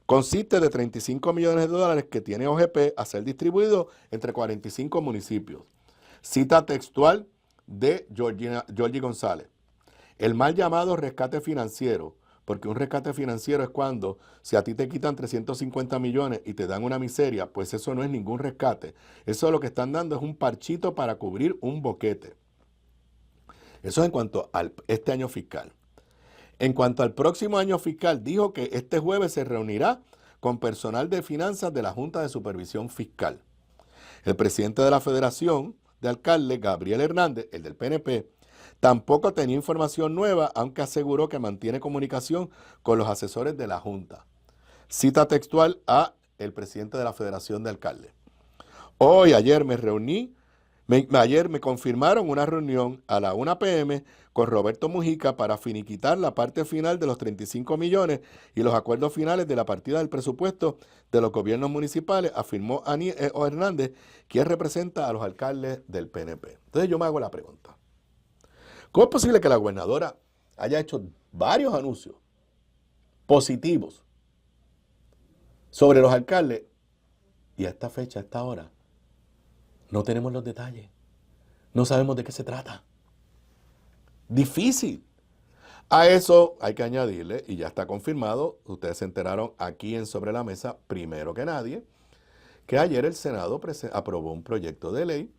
consiste de $35 millones que tiene OGP a ser distribuido entre 45 municipios. Cita textual de Georgie González. El mal llamado rescate financiero, porque un rescate financiero es cuando si a ti te quitan 350 millones y te dan una miseria, pues eso no es ningún rescate. Eso lo que están dando es un parchito para cubrir un boquete. Eso es en cuanto a este año fiscal. En cuanto al próximo año fiscal, dijo que este jueves se reunirá con personal de finanzas de la Junta de Supervisión Fiscal. El presidente de la Federación de Alcaldes, Gabriel Hernández, el del PNP, tampoco tenía información nueva, aunque aseguró que mantiene comunicación con los asesores de la Junta. Cita textual a el presidente de la Federación de Alcaldes. Ayer me confirmaron una reunión a la 1 p.m. con Roberto Mujica para finiquitar la parte final de los 35 millones y los acuerdos finales de la partida del presupuesto de los gobiernos municipales, afirmó Hernández, quien representa a los alcaldes del PNP. Entonces yo me hago la pregunta. ¿Cómo es posible que la gobernadora haya hecho varios anuncios positivos sobre los alcaldes y a esta fecha, a esta hora, no tenemos los detalles? No sabemos de qué se trata. Difícil. A eso hay que añadirle, y ya está confirmado, ustedes se enteraron aquí en Sobre la Mesa, primero que nadie, que ayer el Senado aprobó un proyecto de ley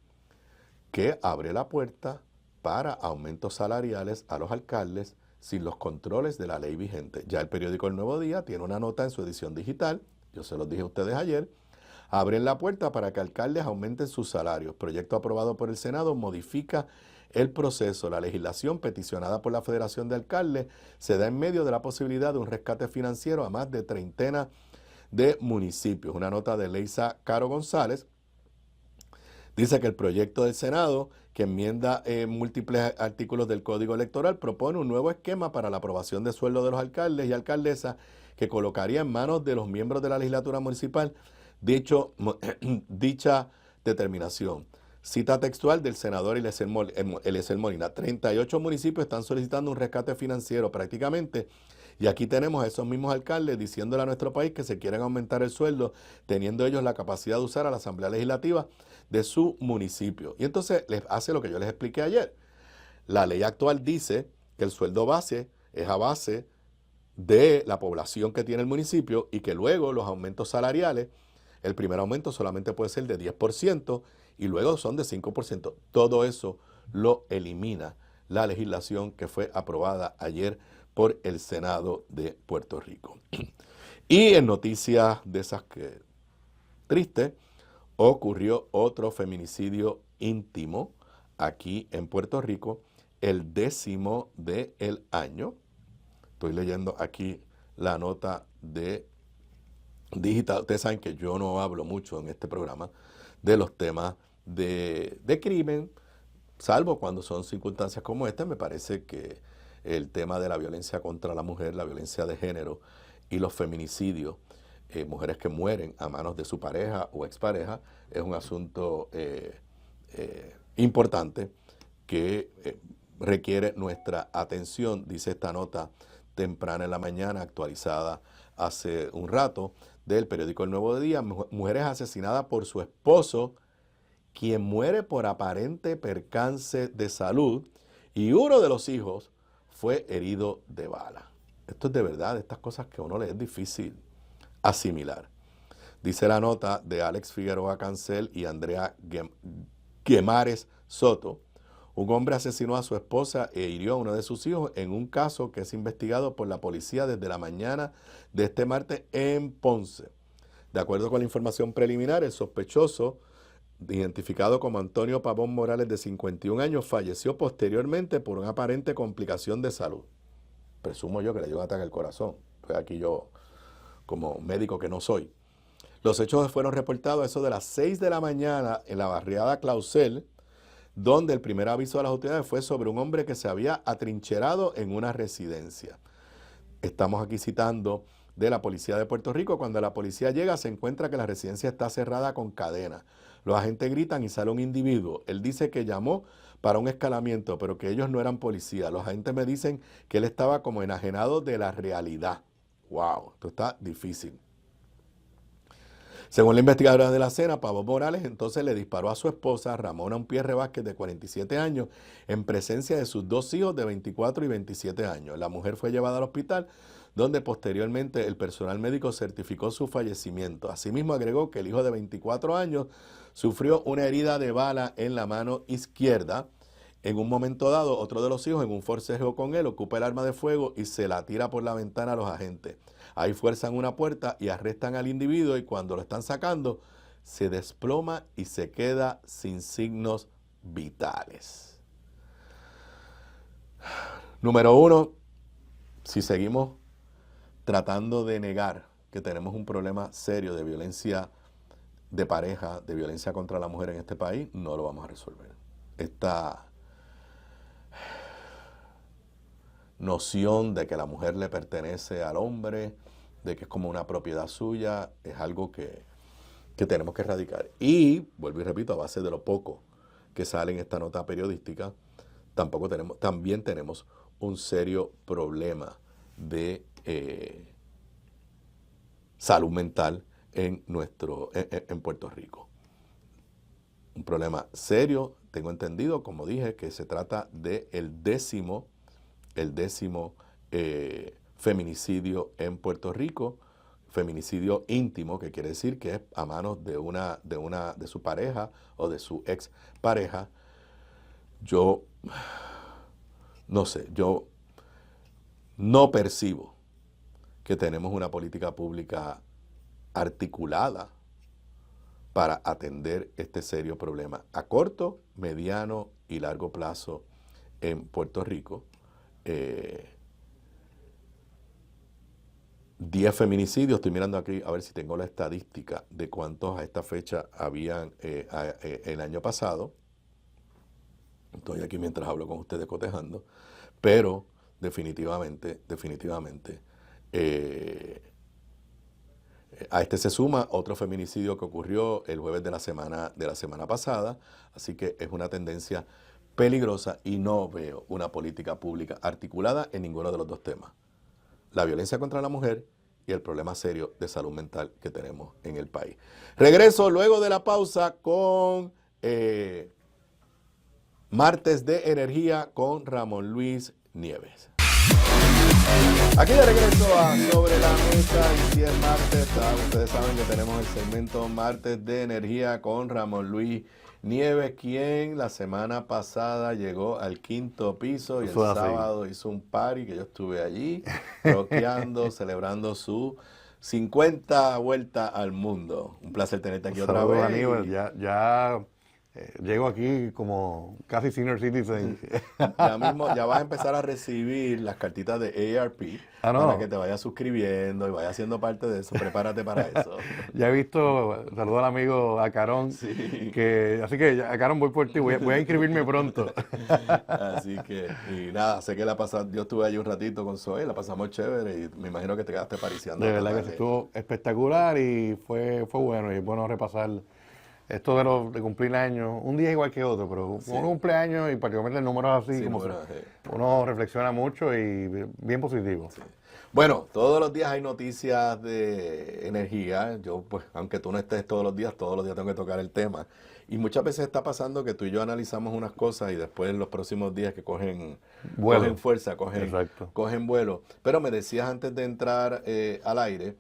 que abre la puerta para aumentos salariales a los alcaldes sin los controles de la ley vigente. Ya el periódico El Nuevo Día tiene una nota en su edición digital, yo se los dije a ustedes ayer, abren la puerta para que alcaldes aumenten sus salarios. Proyecto aprobado por el Senado modifica el proceso. La legislación peticionada por la Federación de Alcaldes se da en medio de la posibilidad de un rescate financiero a más de 30 de municipios. Una nota de Leisa Caro González dice que el proyecto del Senado, que enmienda múltiples artículos del Código Electoral, propone un nuevo esquema para la aprobación de sueldo de los alcaldes y alcaldesas que colocaría en manos de los miembros de la legislatura municipal dicha determinación. Cita textual del senador Eliezer Molina. 38 municipios están solicitando un rescate financiero prácticamente. Y aquí tenemos a esos mismos alcaldes diciéndole a nuestro país que se quieren aumentar el sueldo, teniendo ellos la capacidad de usar a la Asamblea Legislativa de su municipio. Y entonces les hace lo que yo les expliqué ayer. La ley actual dice que el sueldo base es a base de la población que tiene el municipio y que luego los aumentos salariales, el primer aumento solamente puede ser de 10% y luego son de 5%. Todo eso lo elimina la legislación que fue aprobada ayer por el Senado de Puerto Rico. Y en noticias de esas que tristes, ocurrió otro feminicidio íntimo aquí en Puerto Rico, el 10º del año. Estoy leyendo aquí la nota de digital. Ustedes saben que yo no hablo mucho en este programa de los temas de crimen, salvo cuando son circunstancias como esta. Me parece que el tema de la violencia contra la mujer, la violencia de género y los feminicidios, mujeres que mueren a manos de su pareja o expareja, es un asunto importante que requiere nuestra atención, dice esta nota temprana en la mañana, actualizada hace un rato, del periódico El Nuevo Día. Mujer es asesinada por su esposo, quien muere por aparente percance de salud, y uno de los hijos fue herido de bala. Esto es de verdad, estas cosas que a uno le es difícil asimilar. Dice la nota de Alex Figueroa Cancel y Andrea Guimares Soto: un hombre asesinó a su esposa e hirió a uno de sus hijos en un caso que es investigado por la policía desde la mañana de este martes en Ponce. De acuerdo con la información preliminar, el sospechoso, identificado como Antonio Pavón Morales, de 51 años, falleció posteriormente por una aparente complicación de salud. Presumo yo que le dio un ataque al corazón. Pues aquí yo, como médico que no soy. Los hechos fueron reportados a eso de las 6 de la mañana en la barriada Clausel, donde el primer aviso de las autoridades fue sobre un hombre que se había atrincherado en una residencia. Estamos aquí citando de la policía de Puerto Rico. Cuando la policía llega, se encuentra que la residencia está cerrada con cadena. Los agentes gritan y sale un individuo. Él dice que llamó para un escalamiento, pero que ellos no eran policía. Los agentes me dicen que él estaba como enajenado de la realidad. ¡Wow! Esto está difícil. Según la investigadora de la escena, Pavón Morales entonces le disparó a su esposa, Ramona Umpierre Vázquez, de 47 años, en presencia de sus dos hijos de 24 y 27 años. La mujer fue llevada al hospital, donde posteriormente el personal médico certificó su fallecimiento. Asimismo, agregó que el hijo de 24 años sufrió una herida de bala en la mano izquierda. En un momento dado, otro de los hijos, en un forcejeo con él, ocupa el arma de fuego y se la tira por la ventana a los agentes. Ahí fuerzan una puerta y arrestan al individuo, y cuando lo están sacando, se desploma y se queda sin signos vitales. Número uno, si seguimos tratando de negar que tenemos un problema serio de violencia de pareja, de violencia contra la mujer en este país, no lo vamos a resolver. Esta noción de que la mujer le pertenece al hombre, de que es como una propiedad suya, es algo que tenemos que erradicar. Y, vuelvo y repito, a base de lo poco que sale en esta nota periodística, también tenemos un serio problema de salud mental en Puerto Rico. Un problema serio, tengo entendido, como dije, que se trata del décimo feminicidio en Puerto Rico, feminicidio íntimo, que quiere decir que es a manos de su pareja o de su ex pareja. Yo no sé, yo no percibo que tenemos una política pública articulada para atender este serio problema a corto, mediano y largo plazo en Puerto Rico. 10 feminicidios, estoy mirando aquí a ver si tengo la estadística de cuántos a esta fecha habían el año pasado. Estoy aquí mientras hablo con ustedes cotejando, pero definitivamente, a este se suma otro feminicidio que ocurrió el jueves de la semana pasada, así que es una tendencia peligrosa y no veo una política pública articulada en ninguno de los dos temas: la violencia contra la mujer y el problema serio de salud mental que tenemos en el país. Regreso luego de la pausa con Martes de Energía con Ramón Luis Nieves. Aquí de regreso a Sobre la Mesa, y si es martes, ustedes saben que tenemos el segmento Martes de Energía con Ramón Luis Nieves, quien la semana pasada llegó al 5º piso y el sábado hizo un party que yo estuve allí, rockeando, celebrando su 50 vuelta al mundo. Un placer tenerte aquí otra vez. Aníbal, ya llego aquí como casi senior citizen. Ya vas a empezar a recibir las cartitas de AARP para que te vayas suscribiendo y vayas siendo parte de eso. Prepárate para eso. Ya he visto, saludo al amigo Acarón, así que Acarón, voy por ti, voy a inscribirme pronto. Así que, y nada, sé que yo estuve allí un ratito con Zoe, la pasamos chévere y me imagino que te quedaste pariciando. De verdad que estuvo espectacular y fue bueno, y es bueno repasar esto de cumplir años, un día es igual que otro, pero uno cumple años y particularmente el número así, Sí, como bueno, uno reflexiona mucho y bien positivo. sí. Bueno, todos los días hay noticias de energía. Yo, pues, aunque tú no estés todos los días tengo que tocar el tema. Y muchas veces está pasando que tú y yo analizamos unas cosas y después en los próximos días que cogen fuerza, cogen vuelo. Pero me decías antes de entrar al aire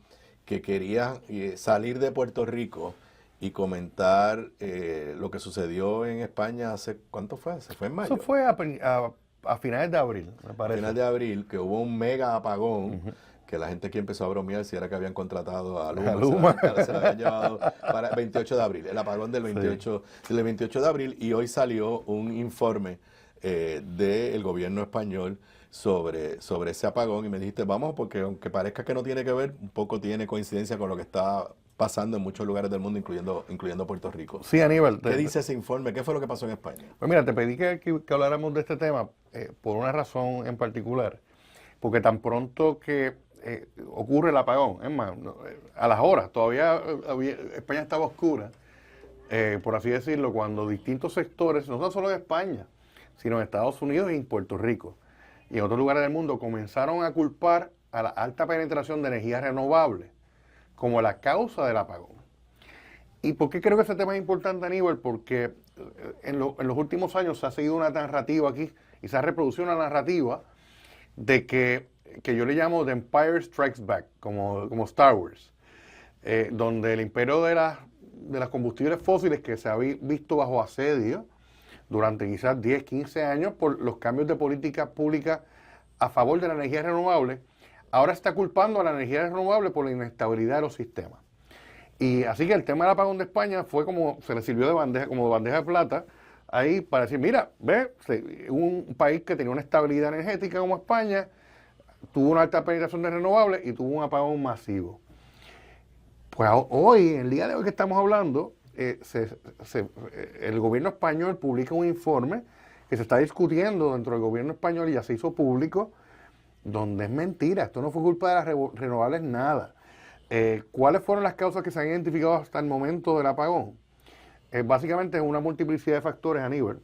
que querías salir de Puerto Rico y comentar lo que sucedió en España hace, ¿cuánto fue? ¿Se fue en mayo? Eso fue a finales de abril, me A parece. final de abril, que hubo un mega apagón, que la gente aquí empezó a bromear si era que habían contratado a Luma. Se lo habían llevado para el 28 de abril, el apagón del 28 de abril, y hoy salió un informe del gobierno español sobre ese apagón, y me dijiste, vamos, porque aunque parezca que no tiene que ver, un poco tiene coincidencia con lo que está pasando en muchos lugares del mundo, incluyendo Puerto Rico. Sí, Aníbal. ¿Qué dice ese informe? ¿Qué fue lo que pasó en España? Pues mira, te pedí que habláramos de este tema por una razón en particular, porque tan pronto que ocurre el apagón, es más, a las horas, todavía España estaba oscura, por así decirlo, cuando distintos sectores, no solo en España, sino en Estados Unidos y en Puerto Rico, y en otros lugares del mundo, comenzaron a culpar a la alta penetración de energías renovables como la causa del apagón. ¿Y por qué creo que ese tema es importante, Aníbal? Porque en los últimos años se ha seguido una narrativa aquí y se ha reproducido una narrativa de que yo le llamo The Empire Strikes Back, como Star Wars, donde el imperio de las combustibles fósiles que se ha visto bajo asedio durante quizás 10, 15 años por los cambios de política pública a favor de la energía renovable, ahora está culpando a la energía renovable por la inestabilidad de los sistemas. Y así que el tema del apagón de España fue como, se le sirvió de bandeja de plata, ahí para decir, mira, ve, un país que tenía una estabilidad energética como España, tuvo una alta penetración de renovables y tuvo un apagón masivo. Pues hoy, en el día de hoy que estamos hablando, el gobierno español publica un informe que se está discutiendo dentro del gobierno español y ya se hizo público, donde es mentira, esto no fue culpa de las renovables, nada. ¿Cuáles fueron las causas que se han identificado hasta el momento del apagón? Básicamente es una multiplicidad de factores, Aníbal.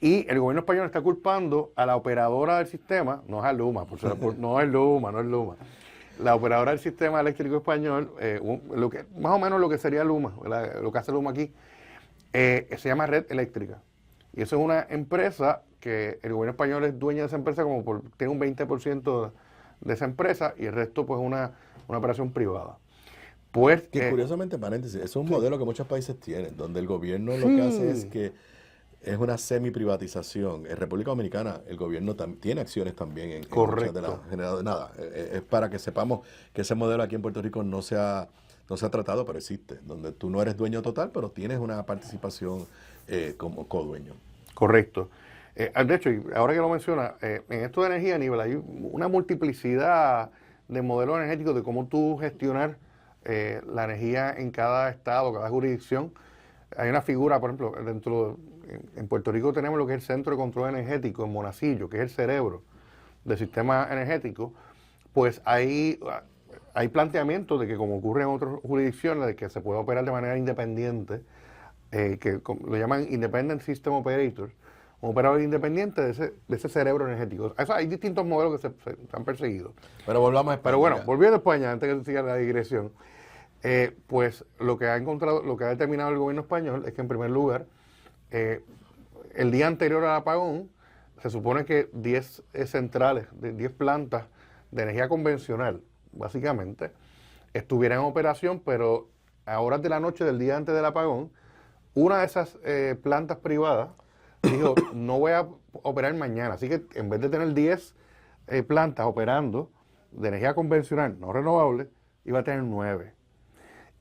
Y el gobierno español está culpando a la operadora del sistema, no es a Luma, no es Luma. La operadora del sistema eléctrico español, más o menos lo que sería Luma, lo que hace Luma aquí, se llama Red Eléctrica. Y eso es una empresa que el gobierno español es dueño de esa empresa, tiene un 20% de esa empresa y el resto pues una operación privada. Pues, que curiosamente, paréntesis, eso es un modelo que muchos países tienen, donde el gobierno lo que hace es que es una semi-privatización. En República Dominicana el gobierno tiene acciones también en muchas de las generadoras. Nada, es para que sepamos que ese modelo aquí en Puerto Rico no se ha tratado, pero existe, donde tú no eres dueño total, pero tienes una participación como codueño. Correcto. De hecho, ahora que lo menciona, en esto de energía, Aníbal, hay una multiplicidad de modelos energéticos de cómo tú gestionar la energía en cada estado, cada jurisdicción. Hay una figura, por ejemplo, en Puerto Rico tenemos lo que es el Centro de Control Energético en Monacillo, que es el cerebro del sistema energético. Pues hay planteamientos de que, como ocurre en otras jurisdicciones, de que se puede operar de manera independiente, que lo llaman Independent System Operator, un operador independiente de ese cerebro energético. Hay distintos modelos que se han perseguido. Pero volvamos a España. Pero bueno, volviendo a España, antes que siga la digresión, pues lo que ha determinado el gobierno español es que, en primer lugar, el día anterior al apagón, se supone que 10 centrales, 10 plantas de energía convencional, básicamente, estuvieran en operación, pero a horas de la noche del día antes del apagón, una de esas plantas privadas dijo, no voy a operar mañana. Así que en vez de tener 10 plantas operando de energía convencional, no renovable, iba a tener 9.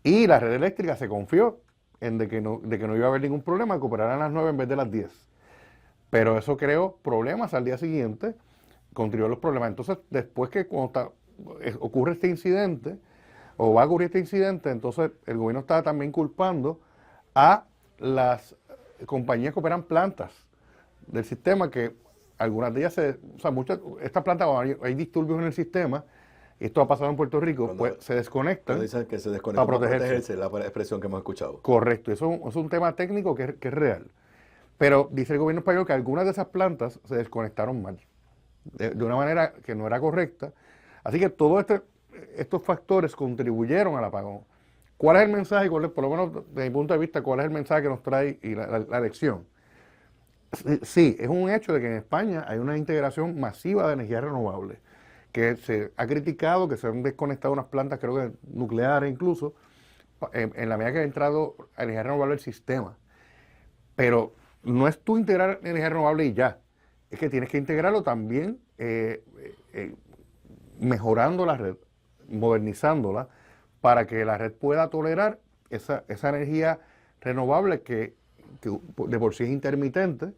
Y la red eléctrica se confió de que no iba a haber ningún problema, que operaran las 9 en vez de las 10. Pero eso creó problemas al día siguiente, contribuyó a los problemas. Entonces, después que ocurre este incidente, o va a ocurrir este incidente, entonces el gobierno estaba también culpando a las compañías que operan plantas del sistema, que algunas de ellas estas plantas, hay disturbios en el sistema esto ha pasado en Puerto Rico, Cuando- pues se desconectan. Cuando dicen que se desconecta para para protegerse. protegerse, la expresión que hemos escuchado. Correcto, eso es un tema técnico que es real. Pero dice el gobierno español que algunas de esas plantas se desconectaron mal, de una manera que no era correcta. Así que todos estos factores contribuyeron al apagón. ¿Cuál es el mensaje? Por lo menos desde mi punto de vista, cuál es el mensaje que nos trae y la lección? Sí, es un hecho de que en España hay una integración masiva de energías renovables, que se ha criticado que se han desconectado unas plantas, creo que nucleares incluso, en la medida que ha entrado energía renovable al sistema. Pero no es tú integrar energía renovable y ya, es que tienes que integrarlo también mejorando la red, modernizándola, para que la red pueda tolerar esa energía renovable que de por sí es intermitente,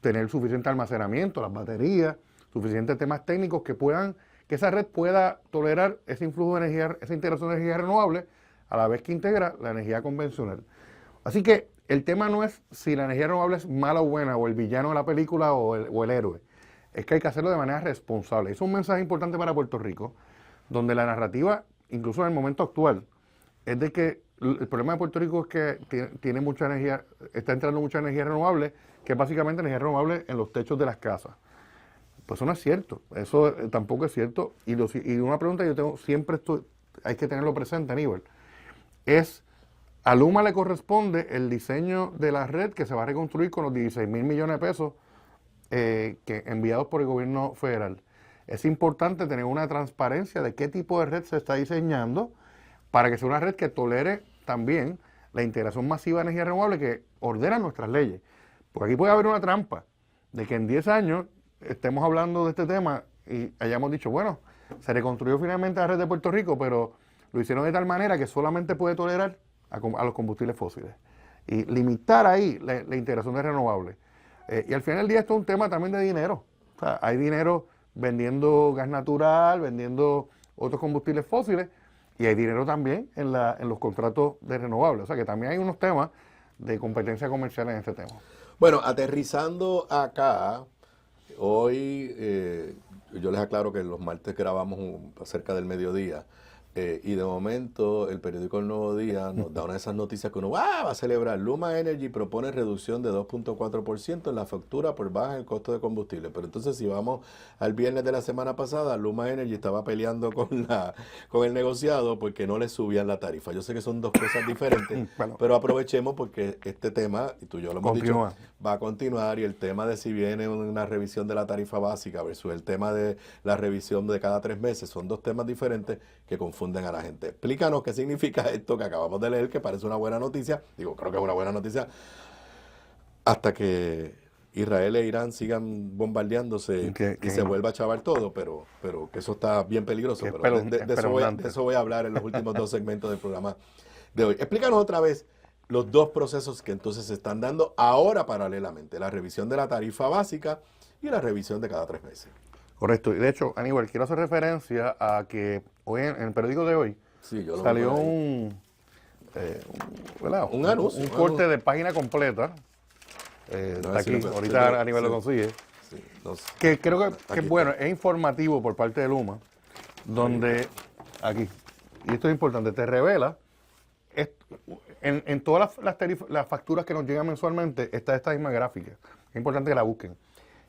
tener suficiente almacenamiento, las baterías, suficientes temas técnicos que esa red pueda tolerar ese influjo de energía, esa integración de energía renovable, a la vez que integra la energía convencional. Así que el tema no es si la energía renovable es mala o buena, o el villano de la película o el héroe. Es que hay que hacerlo de manera responsable. Es un mensaje importante para Puerto Rico, donde la narrativa, incluso en el momento actual, es de que el problema de Puerto Rico es que tiene mucha energía, está entrando mucha energía renovable, que es básicamente energía renovable en los techos de las casas. Pues eso no es cierto, eso tampoco es cierto. Y una pregunta que yo tengo, hay que tenerlo presente, Aníbal, es, a Luma le corresponde el diseño de la red que se va a reconstruir con los 16,000 millones de pesos enviados por el gobierno federal. Es importante tener una transparencia de qué tipo de red se está diseñando para que sea una red que tolere también la integración masiva de energía renovable que ordena nuestras leyes. Porque aquí puede haber una trampa de que en 10 años estemos hablando de este tema y hayamos dicho, bueno, se reconstruyó finalmente la red de Puerto Rico, pero lo hicieron de tal manera que solamente puede tolerar a los combustibles fósiles y limitar ahí la integración de renovables. Y al final del día esto es un tema también de dinero. O sea, hay dinero vendiendo gas natural, vendiendo otros combustibles fósiles, y hay dinero también en los contratos de renovables. O sea que también hay unos temas de competencia comercial en este tema. Bueno, aterrizando acá, hoy yo les aclaro que los martes grabamos cerca del mediodía. Y de momento el periódico El Nuevo Día nos da una de esas noticias que uno va a celebrar. Luma Energy propone reducción de 2.4% en la factura por baja en el costo de combustible. Pero entonces si vamos al viernes de la semana pasada, Luma Energy estaba peleando con el negociado porque no le subían la tarifa. Yo sé que son dos cosas diferentes, Bueno, pero aprovechemos porque este tema, y tú y yo lo hemos continúa. dicho, va a continuar, y el tema de si viene una revisión de la tarifa básica versus el tema de la revisión de cada 3 meses son dos temas diferentes que confunden a la gente. Explícanos qué significa esto que acabamos de leer, que parece una buena noticia. Digo, creo que es una buena noticia hasta que Israel e Irán sigan bombardeándose y se vuelva a chavar todo, pero que eso está bien peligroso. Pero de eso voy a hablar en los últimos 2 segmentos del programa de hoy. Explícanos otra vez los 2 procesos que entonces se están dando ahora paralelamente, la revisión de la tarifa básica y la revisión de cada 3 meses. Correcto. Y de hecho, Aníbal, quiero hacer referencia a que hoy en el periódico de hoy salió un anuncio. Un corte de página completa. Está aquí, ahorita Aníbal lo consigue. Sí, que creo que es bueno, es informativo por parte de Luma, donde aquí, y esto es importante, te revela, en todas las facturas que nos llegan mensualmente, está esta misma gráfica. Es importante que la busquen.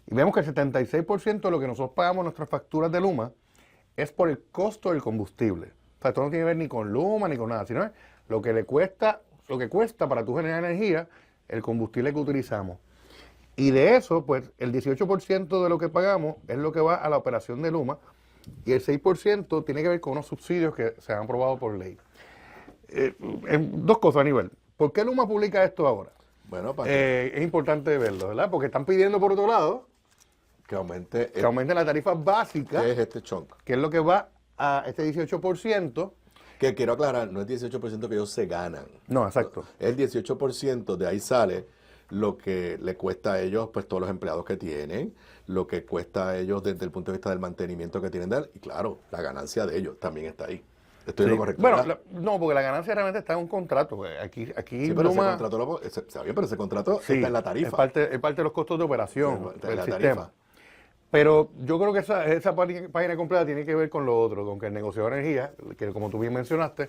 Y vemos que el 76% de lo que nosotros pagamos en nuestras facturas de Luma es por el costo del combustible. O sea, esto no tiene que ver ni con Luma ni con nada, sino es lo que cuesta para tu generar energía el combustible que utilizamos. Y de eso, pues, el 18% de lo que pagamos es lo que va a la operación de Luma, y el 6% tiene que ver con unos subsidios que se han aprobado por ley. 2 cosas, Aníbal. ¿Por qué Luma publica esto ahora? Bueno, es importante verlo, ¿verdad? Porque están pidiendo, por otro lado, que aumente la tarifa básica, que es este chunk, que es lo que va a este 18%. Que quiero aclarar, no es 18% que ellos se ganan. No, exacto. El 18%, de ahí sale lo que le cuesta a ellos, pues todos los empleados que tienen, lo que cuesta a ellos desde el punto de vista del mantenimiento que tienen de él, y claro, la ganancia de ellos también está ahí. Estoy en lo correcto. Bueno, no, porque la ganancia realmente está en un contrato. Aquí sí, pero Luma, ese contrato está en la tarifa. Es parte de los costos de operación de del la sistema. tarifa. Pero yo creo que esa página completa tiene que ver con lo otro, con que el negociador de energía, que como tú bien mencionaste,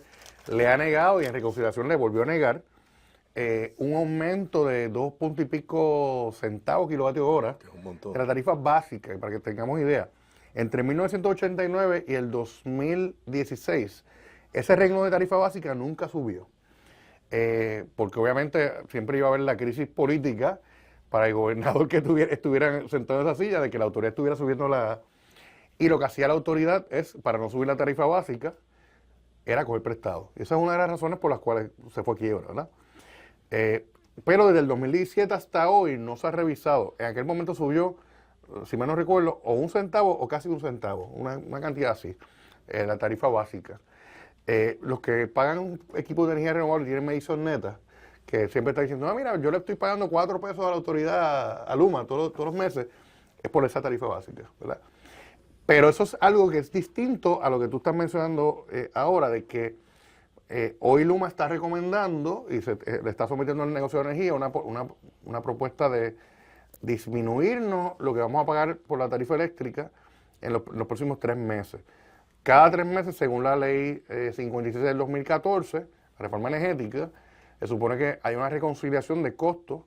le ha negado y en reconciliación le volvió a negar un aumento de 2 puntos y pico centavos kilovatio hora de la tarifa básica, para que tengamos idea. Entre 1989 y el 2016, ese renglón de tarifa básica nunca subió. Porque obviamente siempre iba a haber la crisis política para el gobernador que estuviera sentado en esa silla, de que la autoridad estuviera subiendo Y lo que hacía la autoridad es, para no subir la tarifa básica, era coger prestado. Esa es una de las razones por las cuales se fue a quiebra, ¿verdad? Pero desde el 2017 hasta hoy no se ha revisado. En aquel momento subió, si mal no recuerdo, o 1 centavo o casi 1 centavo, una cantidad así, la tarifa básica. Los que pagan un equipo de energía renovable tienen medición neta, que siempre está diciendo, no, mira, yo le estoy pagando 4 pesos a la autoridad, a Luma, todos los meses, es por esa tarifa básica, ¿verdad? Pero eso es algo que es distinto a lo que tú estás mencionando ahora, de que hoy Luma está recomendando y le está sometiendo al negocio de energía una propuesta de disminuirnos lo que vamos a pagar por la tarifa eléctrica en los próximos 3 meses. Cada 3 meses, según la ley 56 del 2014, la reforma energética, se supone que hay una reconciliación de costos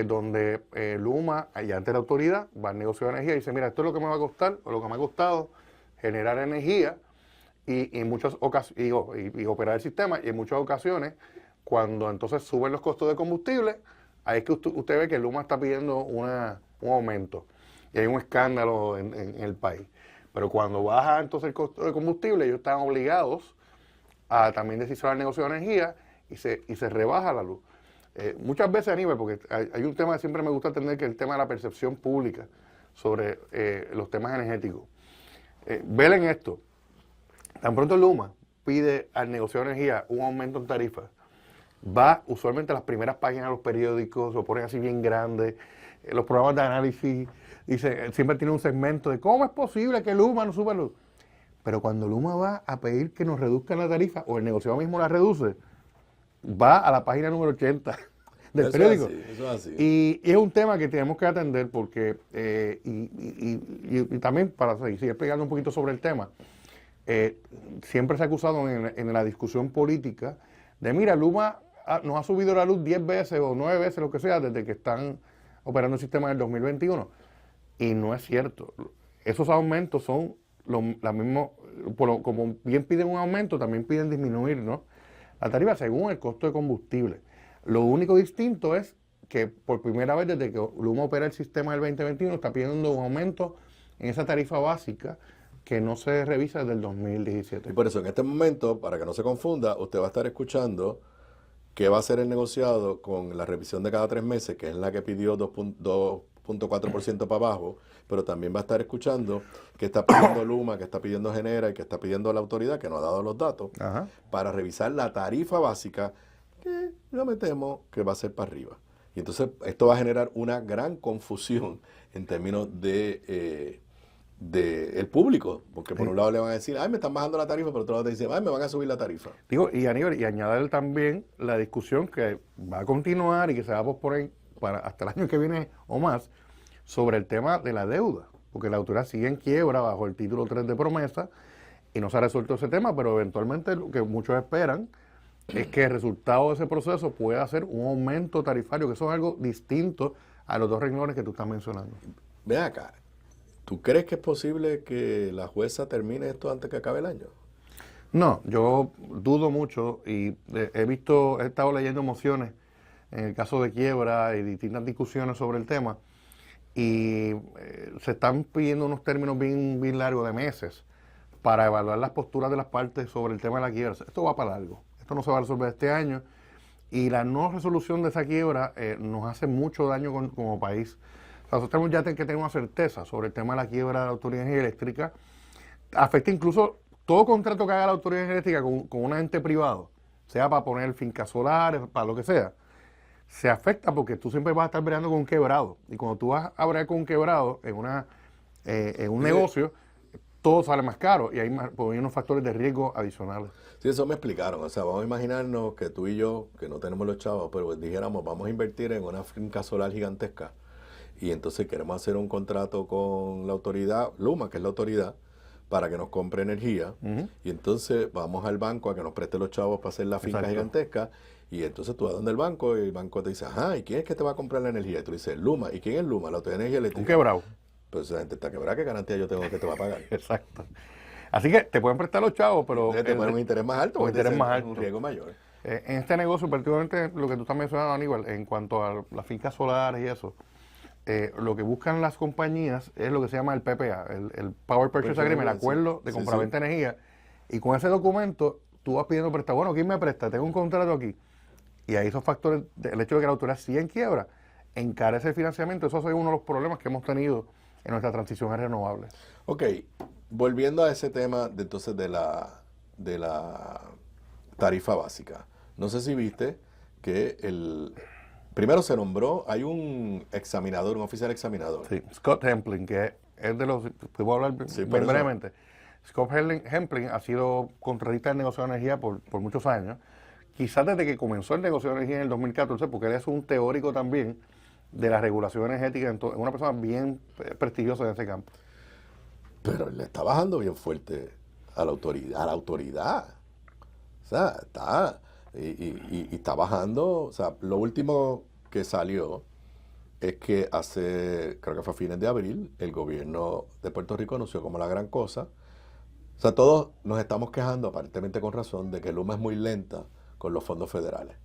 donde Luma, y ante la autoridad, va al negocio de energía y dice, mira, esto es lo que me va a costar, o lo que me ha costado generar energía y operar el sistema, y en muchas ocasiones, cuando entonces suben los costos de combustible, ahí es que usted ve que Luma está pidiendo un aumento, y hay un escándalo en el país. Pero cuando baja entonces el costo de combustible, ellos están obligados a también descifrar el negocio de energía y se rebaja la luz. Muchas veces, Aníbal, porque hay un tema que siempre me gusta entender, que es el tema de la percepción pública sobre los temas energéticos. Velen esto, tan pronto Luma pide al negocio de energía un aumento en tarifa, va usualmente a las primeras páginas de los periódicos, lo ponen así bien grandes, los programas de análisis, siempre tiene un segmento de cómo es posible que Luma no suba luz. Pero cuando Luma va a pedir que nos reduzcan la tarifa, o el negociado mismo la reduce, va a la página número 80 del periódico. Eso es así. Y es un tema que tenemos que atender porque, y también para seguir explicando un poquito sobre el tema, siempre se ha acusado en la discusión política de, mira, Luma nos ha subido la luz 10 veces o 9 veces, lo que sea, desde que están operando el sistema en el 2021. Y no es cierto. Esos aumentos son la misma, como bien piden un aumento, también piden disminuir, ¿no?, la tarifa según el costo de combustible. Lo único distinto es que por primera vez desde que Luma opera el sistema del 2021 está pidiendo un aumento en esa tarifa básica que no se revisa desde el 2017. Y por eso en este momento, para que no se confunda, usted va a estar escuchando qué va a hacer el negociado con la revisión de cada 3 meses, que es la que pidió 2.4% para abajo, pero también va a estar escuchando qué está pidiendo Luma, qué está pidiendo Genera y qué está pidiendo la autoridad, que no ha dado los datos, para revisar la tarifa básica, que yo me temo que va a ser para arriba. Y entonces esto va a generar una gran confusión en términos de el público, porque por un lado le van a decir, ay, me están bajando la tarifa, por otro lado te dicen, ay, me van a subir la tarifa. Digo, y Aníbal, y añadir también la discusión que va a continuar y que se va a posponer hasta el año que viene o más, sobre el tema de la deuda, porque la autoridad sigue en quiebra bajo el título 3 de promesa y no se ha resuelto ese tema, pero eventualmente lo que muchos esperan es que el resultado de ese proceso pueda ser un aumento tarifario, que eso es algo distinto a los 2 renglones que tú estás mencionando. Ven acá, ¿tú crees que es posible que la jueza termine esto antes que acabe el año? No, yo dudo mucho y he estado leyendo mociones en el caso de quiebra y distintas discusiones sobre el tema, y se están pidiendo unos términos bien largos de meses para evaluar las posturas de las partes sobre el tema de la quiebra. Esto va para largo, esto no se va a resolver este año, y la no resolución de esa quiebra nos hace mucho daño como país. O sea, nosotros tenemos ya que tener una certeza sobre el tema de la quiebra de la Autoridad de Energía Eléctrica. Afecta incluso todo contrato que haga la Autoridad de Energía Eléctrica con un ente privado, sea para poner fincas solares, para lo que sea, se afecta porque tú siempre vas a estar bregando con un quebrado. Y cuando tú vas a bregar con un quebrado en un negocio, todo sale más caro y hay unos factores de riesgo adicionales. Sí, eso me explicaron. O sea, vamos a imaginarnos que tú y yo, que no tenemos los chavos, pero dijéramos, vamos a invertir en una finca solar gigantesca. y entonces queremos hacer un contrato con la autoridad, Luma, que es la autoridad, para que nos compre energía, y entonces vamos al banco a que nos preste los chavos para hacer la finca gigantesca, y entonces tú vas donde el banco, y el banco te dice, ajá, ¿y quién es que te va a comprar la energía? Y tú dices, Luma. ¿Y quién es Luma? La autoridad de energía eléctrica. Un quebrado. Pues esa gente está quebrada, ¿qué garantía yo tengo que te va a pagar? Exacto. Así que te pueden prestar los chavos, pero... Te ponen un interés más alto, un interés más alto. Un riesgo mayor. En este negocio, particularmente lo que tú estás mencionando, Aníbal, en cuanto a las fincas solares y eso, lo que buscan las compañías es lo que se llama el PPA, el Power Purchase Agreement, el acuerdo de compraventa de energía, y con ese documento tú vas pidiendo prestado. Bueno, ¿quién me presta? Tengo un contrato aquí. Y ahí esos factores, el hecho de que la autoridad siga en quiebra, encarece el financiamiento. Eso es uno de los problemas que hemos tenido en nuestra transición a renovables. Ok, volviendo a ese tema entonces de la tarifa básica. No sé si viste que primero se nombró, hay un examinador, un oficial examinador. Sí, Scott Hempling, que es de los... ¿Puedo hablar brevemente? Scott Hempling ha sido contratista del negocio de energía por muchos años. Quizás desde que comenzó el negocio de energía en el 2014, porque él es un teórico también de la regulación energética, es una persona bien prestigiosa en ese campo. Pero le está bajando bien fuerte a la autoridad. O sea, está... Y está bajando, o sea, lo último que salió es que creo que fue a fines de abril, el gobierno de Puerto Rico anunció como la gran cosa. O sea, todos nos estamos quejando, aparentemente con razón, de que Luma es muy lenta con los fondos federales.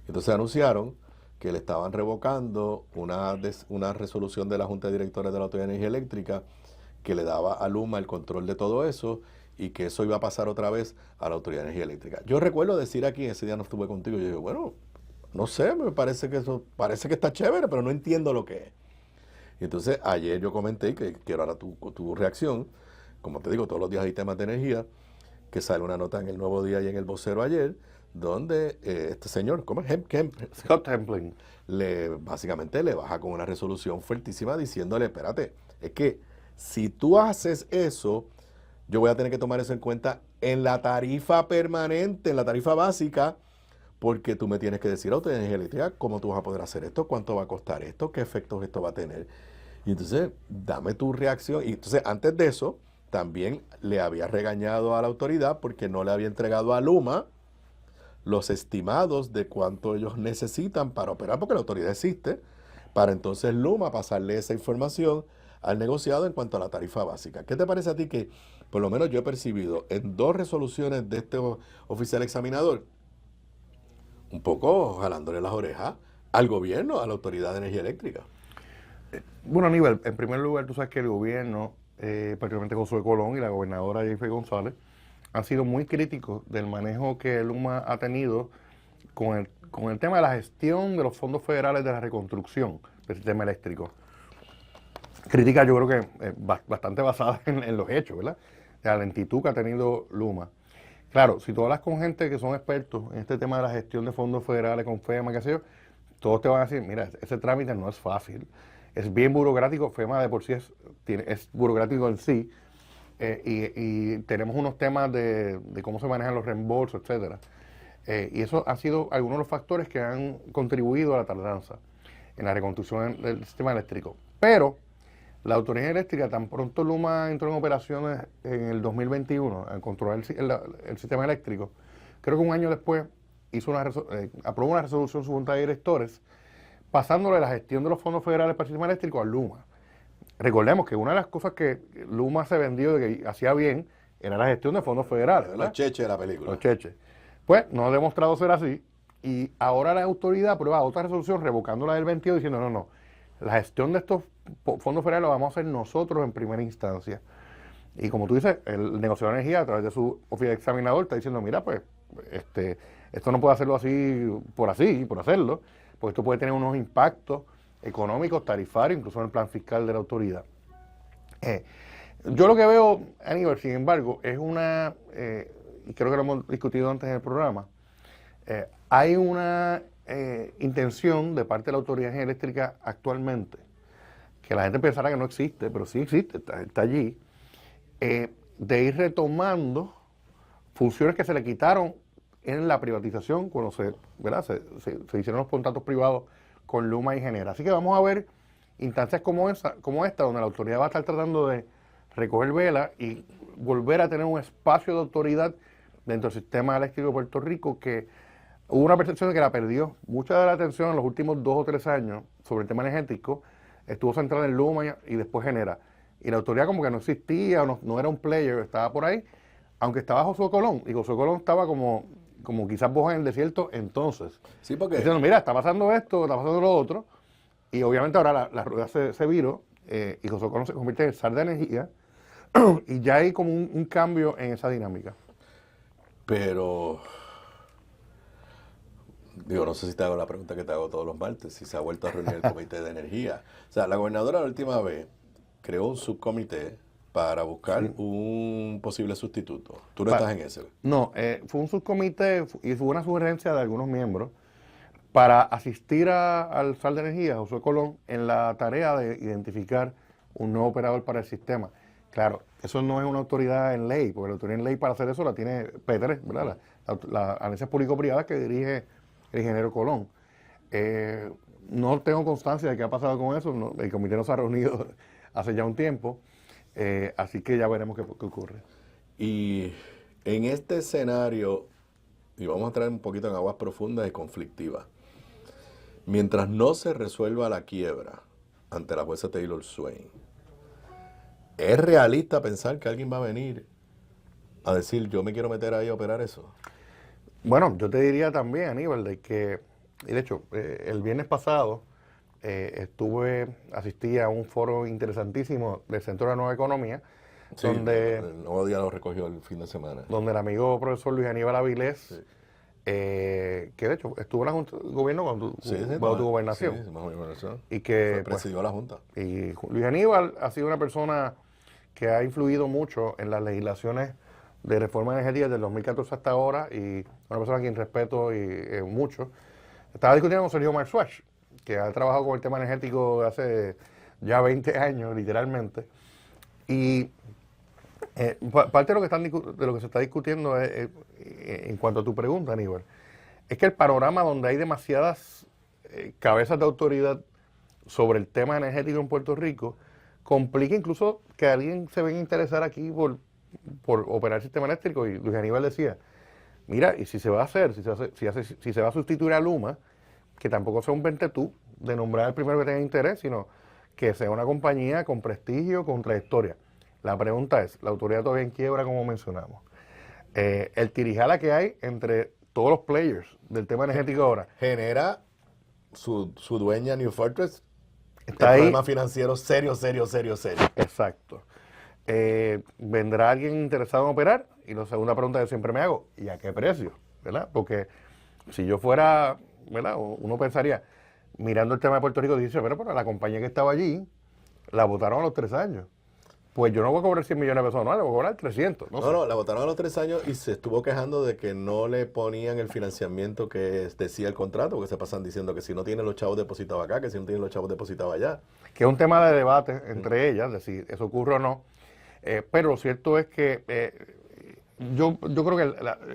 Entonces anunciaron que le estaban revocando una resolución de la Junta de Directores de la Autoridad de Energía Eléctrica que le daba a Luma el control de todo eso, y que eso iba a pasar otra vez a la Autoridad de Energía Eléctrica. Yo recuerdo decir aquí, ese día no estuve contigo, yo digo, bueno, no sé, me parece que eso parece que está chévere, pero no entiendo lo que es. Y entonces ayer yo comenté, que quiero ahora tu reacción, como te digo, todos los días hay temas de energía, que sale una nota en el Nuevo Día y en el Vocero ayer, donde este señor, ¿cómo es? Scott Hempling. Básicamente le baja con una resolución fuertísima diciéndole, espérate, es que si tú haces eso, yo voy a tener que tomar eso en cuenta en la tarifa permanente, en la tarifa básica, porque tú me tienes que decir a Autoridad de Energía Eléctrica cómo tú vas a poder hacer esto, cuánto va a costar esto, qué efectos esto va a tener. Y entonces, dame tu reacción. Y entonces, antes de eso, también le había regañado a la autoridad porque no le había entregado a Luma los estimados de cuánto ellos necesitan para operar, porque la autoridad existe, para entonces Luma pasarle esa información al negociado en cuanto a la tarifa básica. ¿Qué te parece a ti que, por lo menos yo he percibido en 2 resoluciones de este oficial examinador, un poco jalándole las orejas al gobierno, a la Autoridad de Energía Eléctrica? Bueno, Aníbal, en primer lugar, tú sabes que el gobierno, particularmente Josué Colón y la gobernadora Jennifer González, han sido muy críticos del manejo que Luma ha tenido con el tema de la gestión de los fondos federales de la reconstrucción del sistema eléctrico. Crítica yo creo que bastante basada en los hechos, ¿verdad? La lentitud que ha tenido Luma. Claro, si tú hablas con gente que son expertos en este tema de la gestión de fondos federales con FEMA, qué sé yo, todos te van a decir, mira, ese trámite no es fácil, es bien burocrático, FEMA de por sí es burocrático en sí, y tenemos unos temas de cómo se manejan los reembolsos, etcétera. Y eso han sido algunos de los factores que han contribuido a la tardanza en la reconstrucción del sistema eléctrico. Pero la Autoridad Eléctrica, tan pronto Luma entró en operaciones en el 2021 a controlar el sistema eléctrico, creo que un año después aprobó una resolución su Junta de Directores pasándole la gestión de los fondos federales para el sistema eléctrico a Luma. Recordemos que una de las cosas que Luma se vendió de que hacía bien era la gestión de fondos federales, ¿verdad? Los cheches de la película. Los cheches. Pues no ha demostrado ser así, y ahora la autoridad aprueba otra resolución revocándola del 22 diciendo no, la gestión de estos fondos federales lo vamos a hacer nosotros en primera instancia. Y como tú dices, el negociador de energía a través de su oficial examinador está diciendo, mira, pues esto no puede hacerlo así, por hacerlo, porque esto puede tener unos impactos económicos, tarifarios, incluso en el plan fiscal de la autoridad. Yo lo que veo, Aníbal, sin embargo, es y creo que lo hemos discutido antes en el programa, hay una intención de parte de la Autoridad de Energía Eléctrica actualmente, que la gente pensará que no existe, pero sí existe, está allí, de ir retomando funciones que se le quitaron en la privatización cuando se hicieron los contratos privados con Luma y Genera. Así que vamos a ver instancias como esta, donde la autoridad va a estar tratando de recoger vela y volver a tener un espacio de autoridad dentro del sistema eléctrico de Puerto Rico, que hubo una percepción de que la perdió. Mucha de la atención en los últimos 2 o 3 años sobre el tema energético estuvo centrada en Luma y después Genera. Y la autoridad como que no existía, no era un player, estaba por ahí, aunque estaba Josué Colón. Y Josué Colón estaba como quizás vos en el desierto entonces. Sí, porque... Diciendo, mira, está pasando esto, está pasando lo otro. Y obviamente ahora la rueda se viró y Josué Colón se convierte en el zar de energía. Y ya hay como un cambio en esa dinámica. Pero, digo, no sé si te hago la pregunta que te hago todos los martes, si se ha vuelto a reunir el comité de energía. O sea, la gobernadora la última vez creó un subcomité para buscar un posible sustituto. ¿Tú no estás en ese? No, fue un subcomité y fue una sugerencia de algunos miembros para asistir al zar de energía, Josué Colón, en la tarea de identificar un nuevo operador para el sistema. Claro, eso no es una autoridad en ley, porque la autoridad en ley para hacer eso la tiene P3, ¿verdad? La alianza público-privada que dirige el ingeniero Colón. No tengo constancia de qué ha pasado con eso, el comité no se ha reunido hace ya un tiempo, así que ya veremos qué ocurre. Y en este escenario, y vamos a entrar un poquito en aguas profundas y conflictivas, mientras no se resuelva la quiebra ante la jueza Taylor Swain, ¿es realista pensar que alguien va a venir a decir, yo me quiero meter ahí a operar eso? Bueno, yo te diría también, Aníbal, de que, y de hecho, el viernes pasado asistí a un foro interesantísimo del Centro de la Nueva Economía, Sí, donde el nuevo día lo recogió el fin de semana. Donde el amigo profesor Luis Aníbal Avilés, Sí. Que de hecho estuvo en la Junta de Gobierno cuando tu gobernación. Sí, bajo mi gobernación. Y que presidió la Junta. Y Luis Aníbal ha sido una persona que ha influido mucho en las legislaciones de reforma energética desde el 2014 hasta ahora, y una persona a quien respeto y mucho. Estaba discutiendo con Sergio Marzuach, que ha trabajado con el tema energético hace ya 20 años, literalmente. Y parte de lo que se está discutiendo en cuanto a tu pregunta, Aníbal, es que el panorama donde hay demasiadas cabezas de autoridad sobre el tema energético en Puerto Rico complica incluso que alguien se venga a interesar aquí por operar el sistema eléctrico. Y Luis Aníbal decía, mira, y si se va a hacer, si se va a sustituir a Luma, que tampoco sea un ventetú de nombrar al primero que tenga interés, sino que sea una compañía con prestigio, con trayectoria. La pregunta es, la autoridad todavía en quiebra, como mencionamos. El tirijala que hay entre todos los players del tema energético ahora. Genera su dueña New Fortress. Está ahí. Problema financiero serio. Exacto. ¿Vendrá alguien interesado en operar? Y la segunda pregunta que siempre me hago, ¿y a qué precio? ¿Verdad? Porque si yo fuera, ¿verdad? Uno pensaría, mirando el tema de Puerto Rico, dice, pero la compañía que estaba allí, la votaron a los 3 años. Pues yo no voy a cobrar 100 millones de pesos, no, le voy a cobrar 300. No, la votaron a los 3 años y se estuvo quejando de que no le ponían el financiamiento que decía el contrato, porque se pasan diciendo que si no tienen los chavos depositados acá, que si no tienen los chavos depositados allá. Que es un tema de debate entre ellas, de si eso ocurre o no. Pero lo cierto es que yo creo que,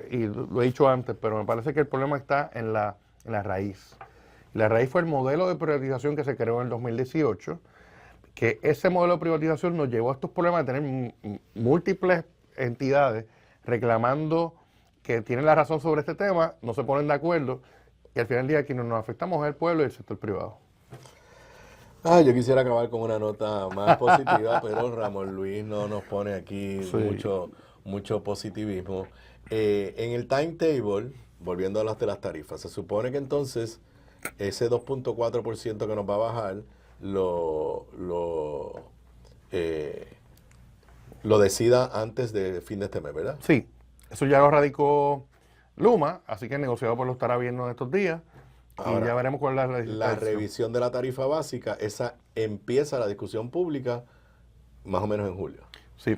y lo he dicho antes, pero me parece que el problema está en la raíz. La raíz fue el modelo de privatización que se creó en el 2018, que ese modelo de privatización nos llevó a estos problemas de tener múltiples entidades reclamando que tienen la razón sobre este tema, no se ponen de acuerdo, y al final del día quienes nos afectamos es el pueblo y el sector privado. Yo quisiera acabar con una nota más positiva, pero Ramón Luis no nos pone aquí mucho positivismo. En el timetable, volviendo a las de las tarifas, se supone que entonces ese 2.4% que nos va a bajar lo decida antes de fin de este mes, ¿verdad? Sí, eso ya lo radicó Luma, así que el negociador pues lo estará viendo en estos días. Ahora, y ya veremos cuál es la revisión de la tarifa básica. Esa empieza la discusión pública más o menos en julio. Sí,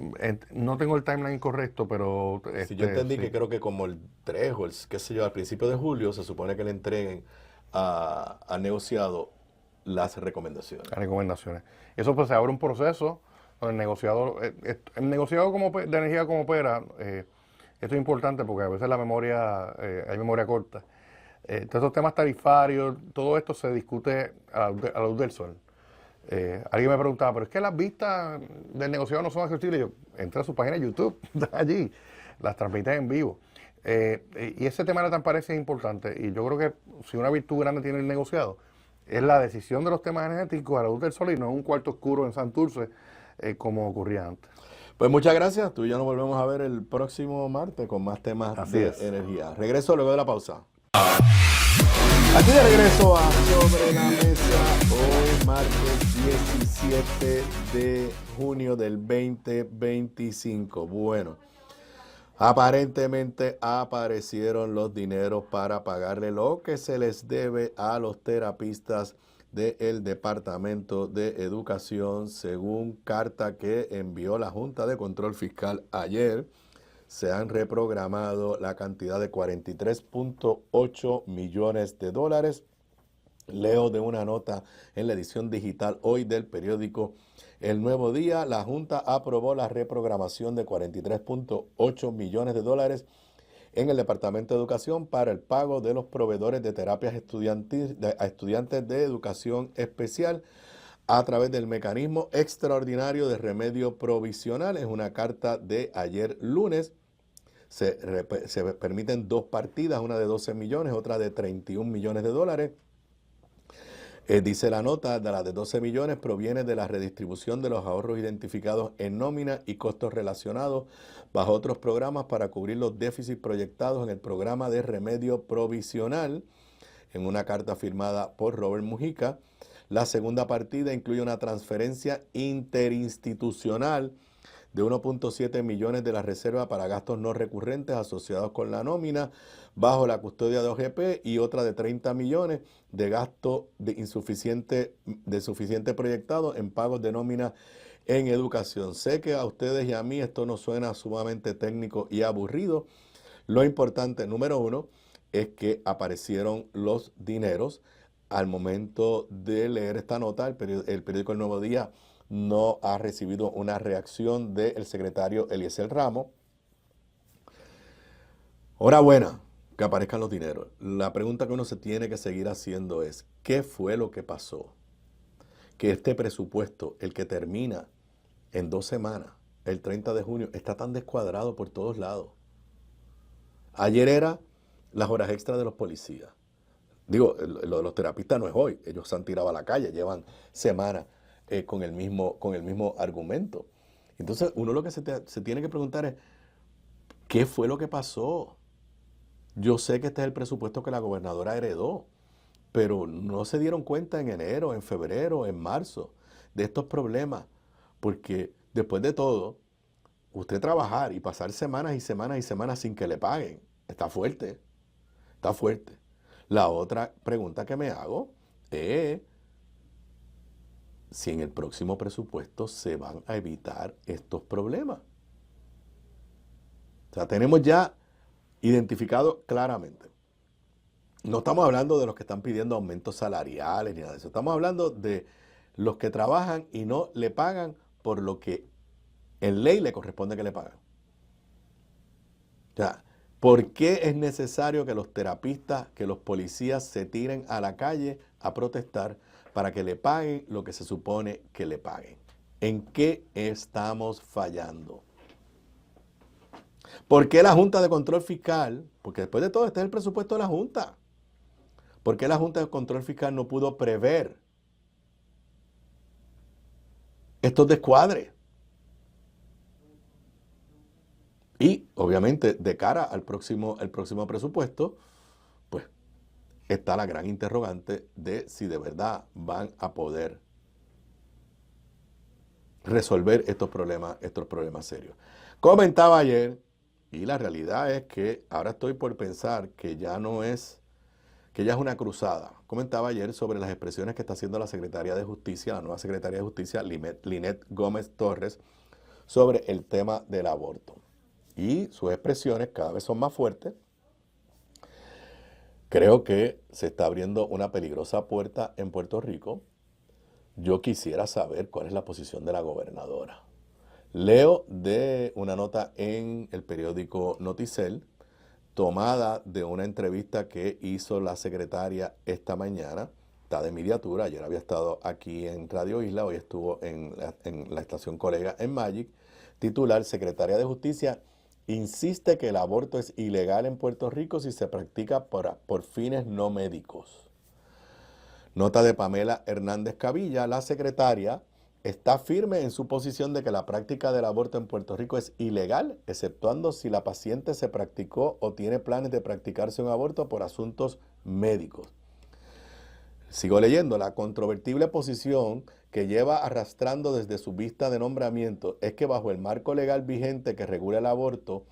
no tengo el timeline correcto, pero... Si yo entendí que creo que como el 3 o el, qué sé yo, al principio de julio se supone que le entreguen al negociado las recomendaciones. Las recomendaciones. Eso pues se abre un proceso donde el negociador de energía como opera, esto es importante porque a veces la memoria, hay memoria corta. Todos estos temas tarifarios, todo esto se discute a la luz del sol. Alguien me preguntaba, pero es que las vistas del negociado no son accesibles. Yo, entra a su página de YouTube, allí, las transmiten en vivo. Y ese tema tan parece importante. Y yo creo que si una virtud grande tiene el negociado, es la decisión de los temas energéticos a la luz del sol y no en un cuarto oscuro en Santurce, como ocurría antes. Pues muchas gracias. Tú y yo nos volvemos a ver el próximo martes con más temas de energía. Regreso luego de la pausa. Aquí de regreso a Sobre la Mesa, hoy martes 17 de junio del 2025. Bueno, aparentemente aparecieron los dineros para pagarle lo que se les debe a los terapistas del Departamento de Educación, según carta que envió la Junta de Control Fiscal ayer. Se han reprogramado la cantidad de 43.8 millones de dólares. Leo de una nota en la edición digital hoy del periódico El Nuevo Día. La Junta aprobó la reprogramación de 43.8 millones de dólares en el Departamento de Educación para el pago de los proveedores de terapias a estudiantes de educación especial a través del mecanismo extraordinario de remedio provisional. Es una carta de ayer lunes. Se permiten dos partidas, una de 12 millones, otra de 31 millones de dólares. Dice la nota, de las de 12 millones proviene de la redistribución de los ahorros identificados en nómina y costos relacionados bajo otros programas para cubrir los déficits proyectados en el programa de remedio provisional, en una carta firmada por Robert Mujica. La segunda partida incluye una transferencia interinstitucional de 1.7 millones de la reserva para gastos no recurrentes asociados con la nómina bajo la custodia de OGP y otra de 30 millones de gasto suficiente proyectado en pagos de nómina en educación. Sé que a ustedes y a mí esto nos suena sumamente técnico y aburrido. Lo importante, número uno, es que aparecieron los dineros. Al momento de leer esta nota, el periódico El Nuevo Día no ha recibido una reacción del secretario Eliezer Ramos. Hora buena que aparezcan los dineros. La pregunta que uno se tiene que seguir haciendo es, ¿qué fue lo que pasó? Que este presupuesto, el que termina en 2 semanas, el 30 de junio, está tan descuadrado por todos lados. Ayer era las horas extras de los policías. Digo, lo de los terapistas no es hoy. Ellos se han tirado a la calle, llevan semanas con el mismo argumento. Entonces, uno lo que se tiene que preguntar es, ¿qué fue lo que pasó? Yo sé que este es el presupuesto que la gobernadora heredó, pero no se dieron cuenta en enero, en febrero, en marzo de estos problemas, porque después de todo, usted trabajar y pasar semanas y semanas y semanas sin que le paguen, está fuerte, está fuerte. La otra pregunta que me hago es si en el próximo presupuesto se van a evitar estos problemas. O sea, tenemos ya identificado claramente. No estamos hablando de los que están pidiendo aumentos salariales ni nada de eso. Estamos hablando de los que trabajan y no le pagan por lo que en ley le corresponde que le pagan. O sea, ¿por qué es necesario que los terapistas, que los policías se tiren a la calle a protestar para que le paguen lo que se supone que le paguen? ¿En qué estamos fallando? ¿Por qué la Junta de Control Fiscal? Porque después de todo este es el presupuesto de la Junta. ¿Por qué la Junta de Control Fiscal no pudo prever estos descuadres? Y obviamente de cara al próximo presupuesto, pues está la gran interrogante de si de verdad van a poder resolver estos problemas serios. Comentaba ayer, y la realidad es que ahora estoy por pensar que ya es una cruzada. Comentaba ayer sobre las expresiones que está haciendo la Secretaría de Justicia, la nueva Secretaría de Justicia, Linet Gómez Torres, sobre el tema del aborto. Y sus expresiones cada vez son más fuertes. Creo que se está abriendo una peligrosa puerta en Puerto Rico. Yo quisiera saber cuál es la posición de la gobernadora. Leo de una nota en el periódico Noticel, tomada de una entrevista que hizo la secretaria esta mañana. está de Mediatura. Ayer había estado aquí en Radio Isla, hoy estuvo en la estación Colega en Magic. Titular, Secretaria de Justicia insiste que el aborto es ilegal en Puerto Rico si se practica por fines no médicos. Nota de Pamela Hernández Cavilla, la secretaria está firme en su posición de que la práctica del aborto en Puerto Rico es ilegal, exceptuando si la paciente se practicó o tiene planes de practicarse un aborto por asuntos médicos. Sigo leyendo, la controvertible posición que lleva arrastrando desde su vista de nombramiento es que bajo el marco legal vigente que regula el aborto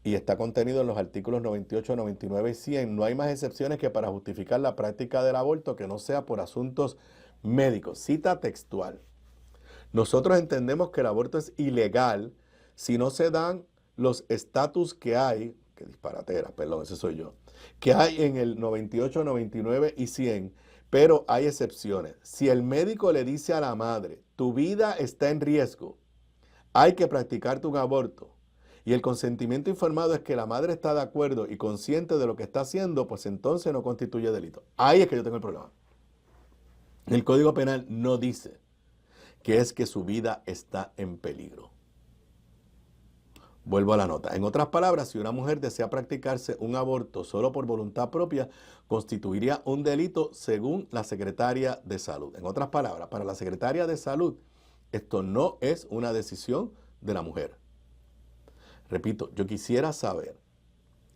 y está contenido en los artículos 98, 99 y 100, no hay más excepciones que para justificar la práctica del aborto que no sea por asuntos médicos. Cita textual. Nosotros entendemos que el aborto es ilegal si no se dan los estatus que hay, que disparatera, perdón, ese soy yo, que hay en el 98, 99 y 100, pero hay excepciones. Si el médico le dice a la madre, tu vida está en riesgo, hay que practicarte un aborto, y el consentimiento informado es que la madre está de acuerdo y consciente de lo que está haciendo, pues entonces no constituye delito. Ahí es que yo tengo el problema. El Código Penal no dice que es que su vida está en peligro. Vuelvo a la nota. En otras palabras, si una mujer desea practicarse un aborto solo por voluntad propia, constituiría un delito según la Secretaria de Salud. En otras palabras, para la Secretaria de Salud, esto no es una decisión de la mujer. Repito, yo quisiera saber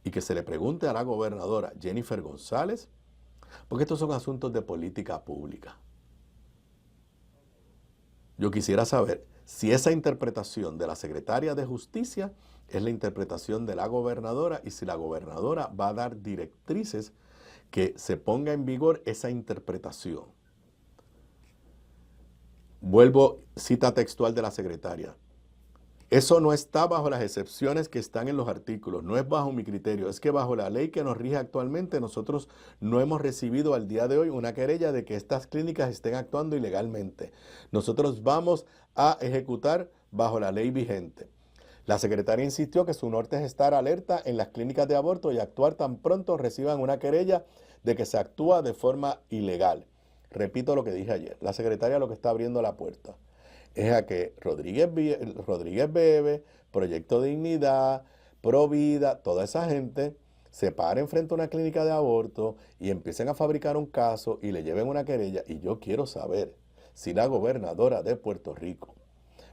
y que se le pregunte a la gobernadora Jennifer González, porque estos son asuntos de política pública. Yo quisiera saber si esa interpretación de la Secretaria de Justicia es la interpretación de la gobernadora y si la gobernadora va a dar directrices que se ponga en vigor esa interpretación. Vuelvo, cita textual de la secretaria. Eso no está bajo las excepciones que están en los artículos, no es bajo mi criterio, es que bajo la ley que nos rige actualmente nosotros no hemos recibido al día de hoy una querella de que estas clínicas estén actuando ilegalmente. Nosotros vamos a ejecutar bajo la ley vigente. La secretaria insistió que su norte es estar alerta en las clínicas de aborto y actuar tan pronto reciban una querella de que se actúa de forma ilegal. Repito lo que dije ayer, la secretaria lo que está abriendo la puerta es a que Rodríguez Bebe, Proyecto Dignidad, Provida, toda esa gente se paren frente a una clínica de aborto y empiecen a fabricar un caso y le lleven una querella. Y yo quiero saber si la gobernadora de Puerto Rico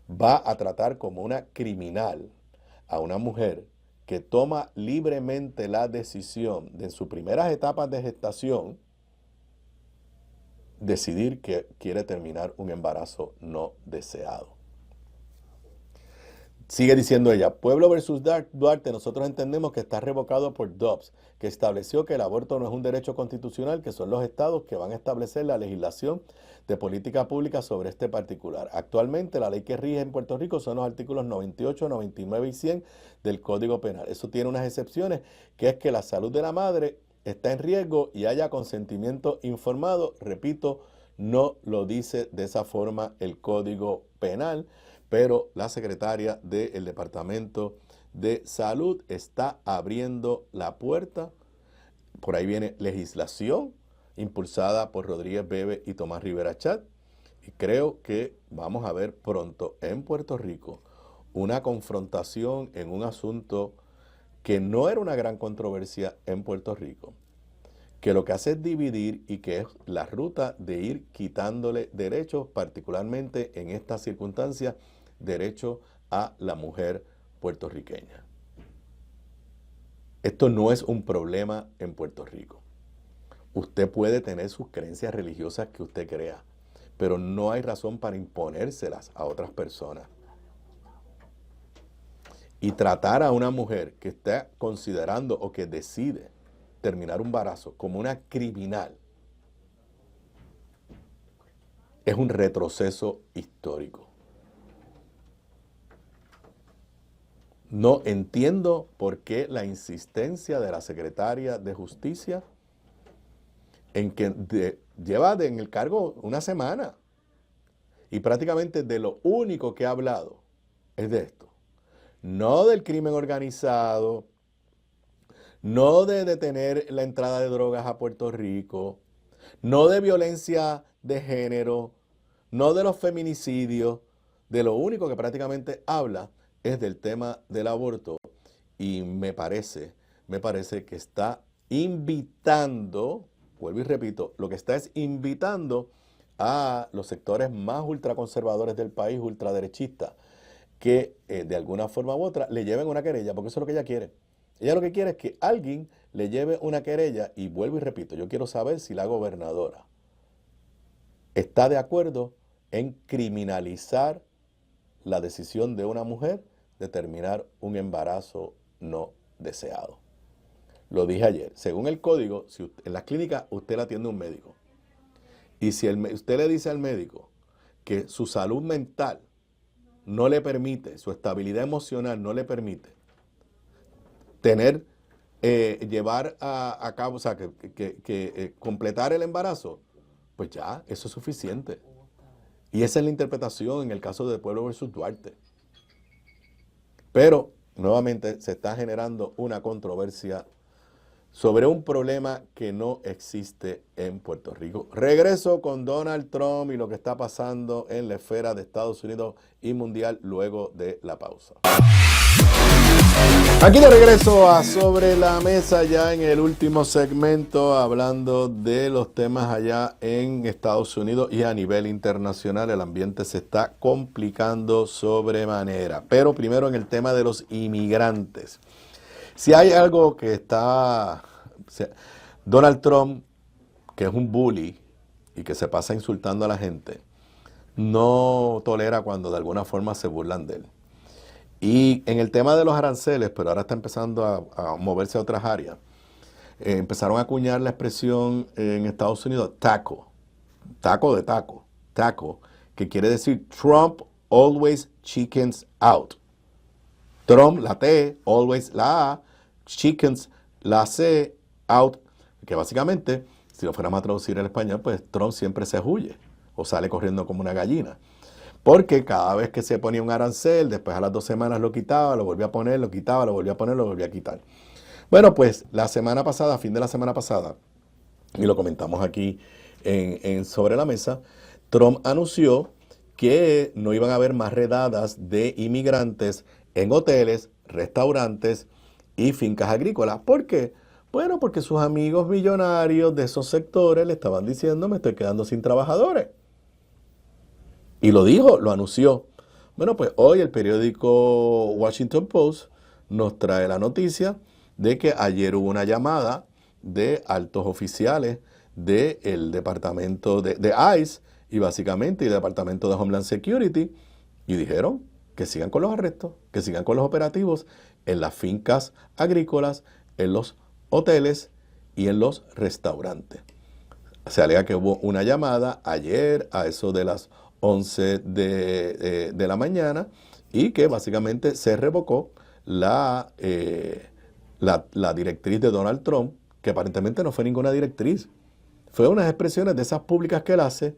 va a tratar como una criminal a una mujer que toma libremente la decisión de en sus primeras etapas de gestación decidir que quiere terminar un embarazo no deseado. Sigue diciendo ella, Pueblo versus Duarte, nosotros entendemos que está revocado por Dobbs, que estableció que el aborto no es un derecho constitucional, que son los estados que van a establecer la legislación de política pública sobre este particular. Actualmente la ley que rige en Puerto Rico son los artículos 98, 99 y 100 del Código Penal. Eso tiene unas excepciones, que es que la salud de la madre está en riesgo y haya consentimiento informado. Repito, no lo dice de esa forma el Código Penal, pero la secretaria del Departamento de Salud está abriendo la puerta. Por ahí viene legislación impulsada por Rodríguez Bebe y Tomás Rivera Chat. Y creo que vamos a ver pronto en Puerto Rico una confrontación en un asunto que no era una gran controversia en Puerto Rico, que lo que hace es dividir y que es la ruta de ir quitándole derechos, particularmente en esta circunstancia, derecho a la mujer puertorriqueña. Esto no es un problema en Puerto Rico. Usted puede tener sus creencias religiosas que usted crea, pero no hay razón para imponérselas a otras personas. Y tratar a una mujer que está considerando o que decide terminar un embarazo como una criminal es un retroceso histórico. No entiendo por qué la insistencia de la secretaria de Justicia en que lleva en el cargo una semana y prácticamente de lo único que ha hablado es de esto. No del crimen organizado, no de detener la entrada de drogas a Puerto Rico, no de violencia de género, no de los feminicidios, de lo único que prácticamente habla es del tema del aborto. Y me parece que está invitando, vuelvo y repito, lo que está es invitando a los sectores más ultraconservadores del país, ultraderechistas, que de alguna forma u otra le lleven una querella, porque eso es lo que ella quiere. Ella lo que quiere es que alguien le lleve una querella, y vuelvo y repito, yo quiero saber si la gobernadora está de acuerdo en criminalizar la decisión de una mujer de terminar un embarazo no deseado. Lo dije ayer, según el código, si usted, en las clínicas usted la atiende un médico, y si usted le dice al médico que su salud mental no le permite, su estabilidad emocional no le permite llevar a cabo, o sea, completar el embarazo, pues ya, eso es suficiente. Y esa es la interpretación en el caso de Pueblo versus Duarte. Pero, nuevamente, se está generando una controversia sobre un problema que no existe en Puerto Rico. Regreso con Donald Trump y lo que está pasando en la esfera de Estados Unidos y mundial luego de la pausa. Aquí de regreso a Sobre la Mesa, ya en el último segmento, hablando de los temas allá en Estados Unidos y a nivel internacional. El ambiente se está complicando sobremanera. Pero primero en el tema de los inmigrantes. Si hay algo que está... Donald Trump, que es un bully y que se pasa insultando a la gente, no tolera cuando de alguna forma se burlan de él. Y en el tema de los aranceles, pero ahora está empezando a moverse a otras áreas, empezaron a acuñar la expresión en Estados Unidos, taco, que quiere decir Trump always chickens out. Trump, la T, always la A, chickens, la C, out, que básicamente, si lo fuéramos a traducir en español, pues Trump siempre se huye o sale corriendo como una gallina. Porque cada vez que se ponía un arancel, después a las 2 semanas lo quitaba, lo volvía a poner, lo quitaba, lo volvía a poner, lo volvía a quitar. Bueno, pues la semana pasada, fin de la semana pasada, y lo comentamos aquí en Sobre la Mesa, Trump anunció que no iban a haber más redadas de inmigrantes en hoteles, restaurantes y fincas agrícolas. ¿Por qué? Bueno, porque sus amigos millonarios de esos sectores le estaban diciendo, me estoy quedando sin trabajadores. Y lo dijo, lo anunció. Bueno, pues hoy el periódico Washington Post nos trae la noticia de que ayer hubo una llamada de altos oficiales del departamento de ICE y básicamente el departamento de Homeland Security, y dijeron que sigan con los arrestos, que sigan con los operativos en las fincas agrícolas, en los hoteles y en los restaurantes. Se alega que hubo una llamada ayer a eso de las 11 de la mañana y que básicamente se revocó la directriz de Donald Trump, que aparentemente no fue ninguna directriz. Fue unas expresiones de esas públicas que él hace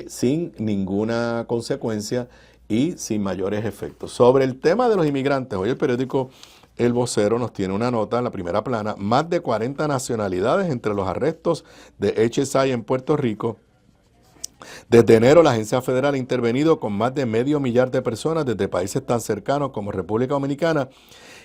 sin ninguna consecuencia y sin mayores efectos. Sobre el tema de los inmigrantes, hoy el periódico El Vocero nos tiene una nota en la primera plana, más de 40 nacionalidades entre los arrestos de HSI en Puerto Rico. Desde enero, la agencia federal ha intervenido con más de 500,000 de personas desde países tan cercanos como República Dominicana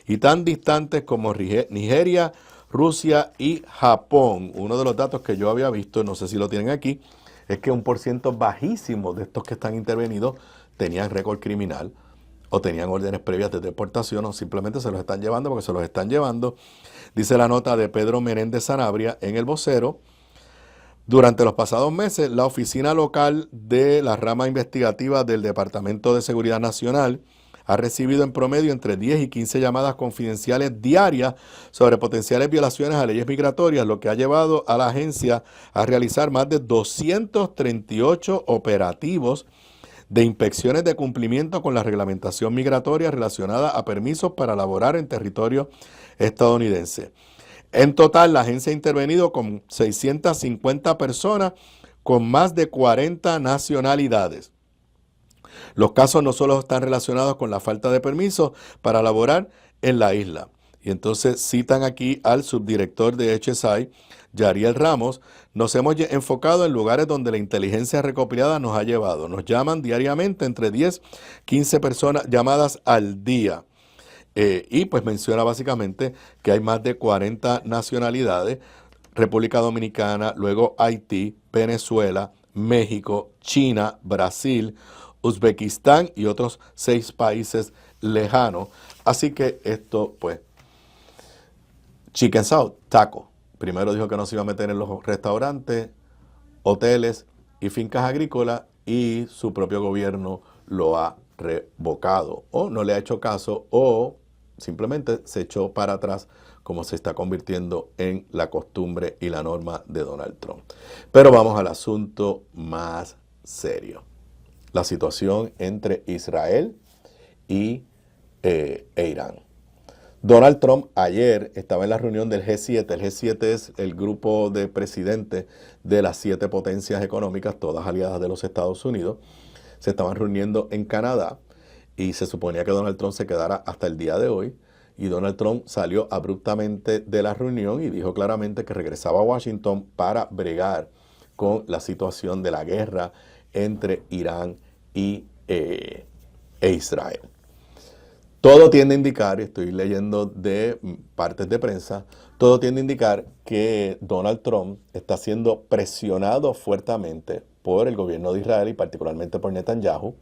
y tan distantes como Nigeria, Rusia y Japón. Uno de los datos que yo había visto, no sé si lo tienen aquí, es que un % bajísimo de estos que están intervenidos tenían récord criminal o tenían órdenes previas de deportación o simplemente se los están llevando porque se los están llevando. Dice la nota de Pedro Menéndez Sanabria en El Vocero. Durante los pasados meses, la oficina local de la rama investigativa del Departamento de Seguridad Nacional ha recibido en promedio entre 10 y 15 llamadas confidenciales diarias sobre potenciales violaciones a leyes migratorias, lo que ha llevado a la agencia a realizar más de 238 operativos de inspecciones de cumplimiento con la reglamentación migratoria relacionada a permisos para laborar en territorio estadounidense. En total, la agencia ha intervenido con 650 personas con más de 40 nacionalidades. Los casos no solo están relacionados con la falta de permiso para laborar en la isla. Y entonces citan aquí al subdirector de HSI, Yariel Ramos, nos hemos enfocado en lugares donde la inteligencia recopilada nos ha llevado. Nos llaman diariamente entre 10, 15 personas llamadas al día. Y pues menciona básicamente que hay más de 40 nacionalidades, República Dominicana, luego Haití, Venezuela, México, China, Brasil, Uzbekistán y otros 6 países lejanos. Así que esto, pues, Chicken South, taco. Primero dijo que no se iba a meter en los restaurantes, hoteles y fincas agrícolas y su propio gobierno lo ha revocado o no le ha hecho caso o simplemente se echó para atrás como se está convirtiendo en la costumbre y la norma de Donald Trump. Pero vamos al asunto más serio. La situación entre Israel y Irán. Donald Trump ayer estaba en la reunión del G7. El G7 es el grupo de presidentes de las 7 potencias económicas, todas aliadas de los Estados Unidos. Se estaban reuniendo en Canadá y se suponía que Donald Trump se quedara hasta el día de hoy. Y Donald Trump salió abruptamente de la reunión y dijo claramente que regresaba a Washington para bregar con la situación de la guerra entre Irán e Israel. Todo tiende a indicar, estoy leyendo de partes de prensa, todo tiende a indicar que Donald Trump está siendo presionado fuertemente por el gobierno de Israel y particularmente por Netanyahu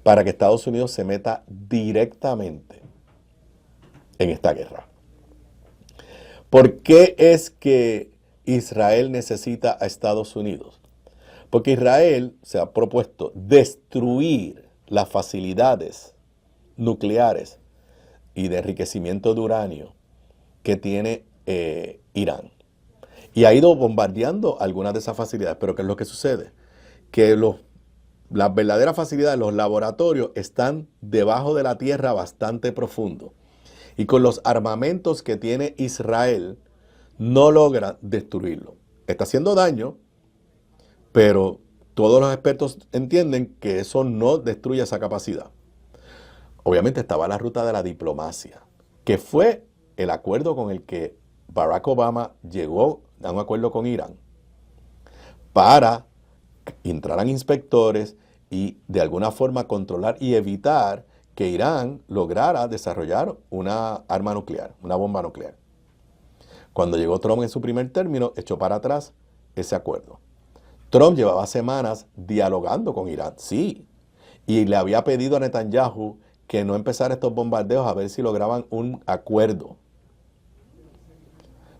para que Estados Unidos se meta directamente en esta guerra. ¿Por qué es que Israel necesita a Estados Unidos? Porque Israel se ha propuesto destruir las facilidades nucleares y de enriquecimiento de uranio que tiene Irán. Y ha ido bombardeando algunas de esas facilidades. Pero ¿qué es lo que sucede? Que las verdaderas facilidades, los laboratorios, están debajo de la tierra bastante profundo. Y con los armamentos que tiene Israel, no logra destruirlo. Está haciendo daño, pero todos los expertos entienden que eso no destruye esa capacidad. Obviamente estaba la ruta de la diplomacia, que fue el acuerdo con el que Barack Obama llegó a un acuerdo con Irán para que entraran inspectores y de alguna forma controlar y evitar que Irán lograra desarrollar una arma nuclear, una bomba nuclear. Cuando llegó Trump en su primer término, echó para atrás ese acuerdo. Trump llevaba semanas dialogando con Irán, sí, y le había pedido a Netanyahu que no empezara estos bombardeos a ver si lograban un acuerdo.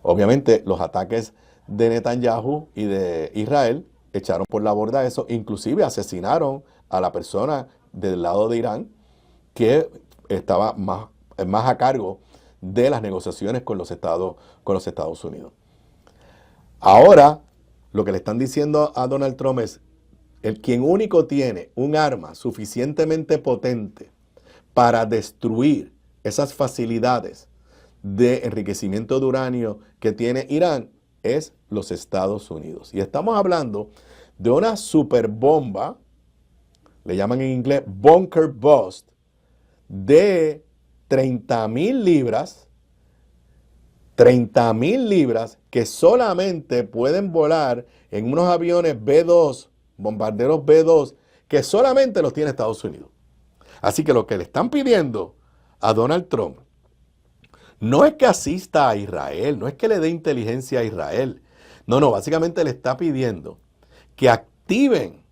Obviamente los ataques de Netanyahu y de Israel echaron por la borda eso, inclusive asesinaron a la persona del lado de Irán que estaba más a cargo de las negociaciones con los Estados Unidos. Ahora lo que le están diciendo a Donald Trump es quien único tiene un arma suficientemente potente para destruir esas facilidades de enriquecimiento de uranio que tiene Irán es los Estados Unidos. Y estamos hablando de una superbomba, le llaman en inglés bunker bust, de 30,000 libras, 30,000 libras que solamente pueden volar en unos aviones B-2, bombarderos B-2, que solamente los tiene Estados Unidos. Así que lo que le están pidiendo a Donald Trump no es que asista a Israel, no es que le dé inteligencia a Israel. No, básicamente le está pidiendo que activen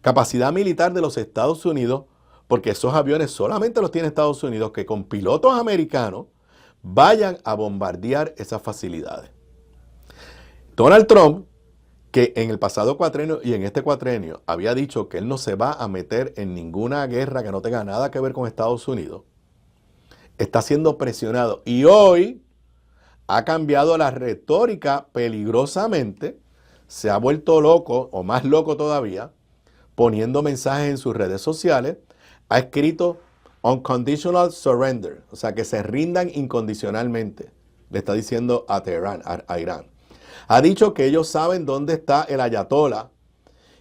capacidad militar de los Estados Unidos, porque esos aviones solamente los tiene Estados Unidos, que con pilotos americanos vayan a bombardear esas facilidades. Donald Trump, que en el pasado cuatrenio y en este cuatrenio había dicho que él no se va a meter en ninguna guerra que no tenga nada que ver con Estados Unidos, está siendo presionado. Y hoy ha cambiado la retórica peligrosamente, se ha vuelto loco, o más loco todavía, poniendo mensajes en sus redes sociales, ha escrito unconditional surrender, o sea, que se rindan incondicionalmente, le está diciendo a Teherán, a Irán. Ha dicho que ellos saben dónde está el ayatollah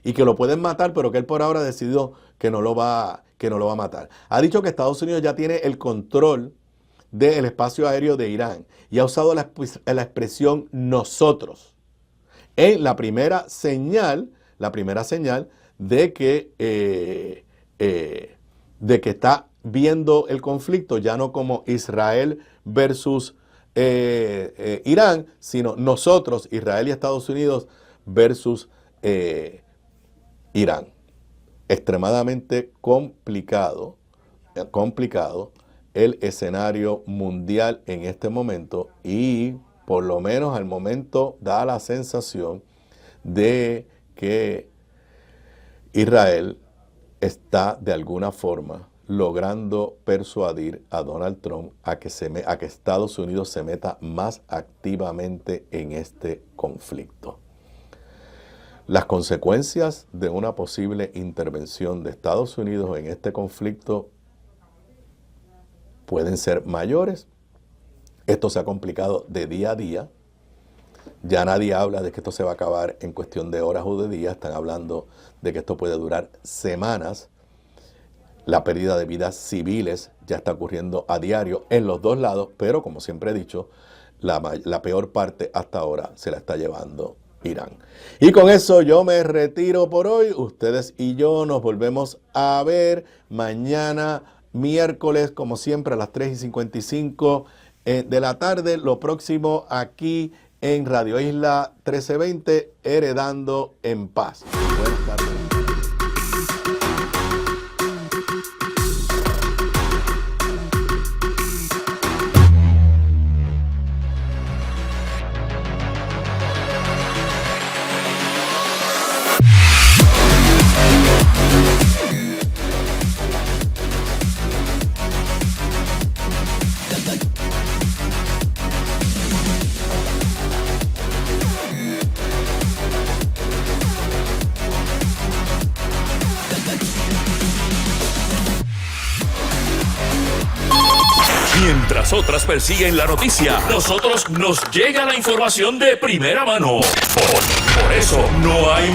y que lo pueden matar, pero que él por ahora ha decidido que no lo va a matar. Ha dicho que Estados Unidos ya tiene el control del espacio aéreo de Irán y ha usado la expresión nosotros en la primera señal de que está viendo el conflicto ya no como Israel versus Irán, sino nosotros, Israel y Estados Unidos versus Irán. Extremadamente complicado el escenario mundial en este momento y por lo menos al momento da la sensación de que Israel está de alguna forma logrando persuadir a Donald Trump a que Estados Unidos se meta más activamente en este conflicto. Las consecuencias de una posible intervención de Estados Unidos en este conflicto pueden ser mayores. Esto se ha complicado de día a día. Ya nadie habla de que esto se va a acabar en cuestión de horas o de días. Están hablando de que esto puede durar semanas. La pérdida de vidas civiles ya está ocurriendo a diario en los dos lados, pero como siempre he dicho, la peor parte hasta ahora se la está llevando Irán. Y con eso yo me retiro por hoy. Ustedes y yo nos volvemos a ver mañana, miércoles, como siempre, a las 3:55 de la tarde. Lo próximo aquí en Radio Isla 1320, Heredando en Paz. Buenas tardes. Mientras otras persiguen la noticia, nosotros nos llega la información de primera mano. Por eso no hay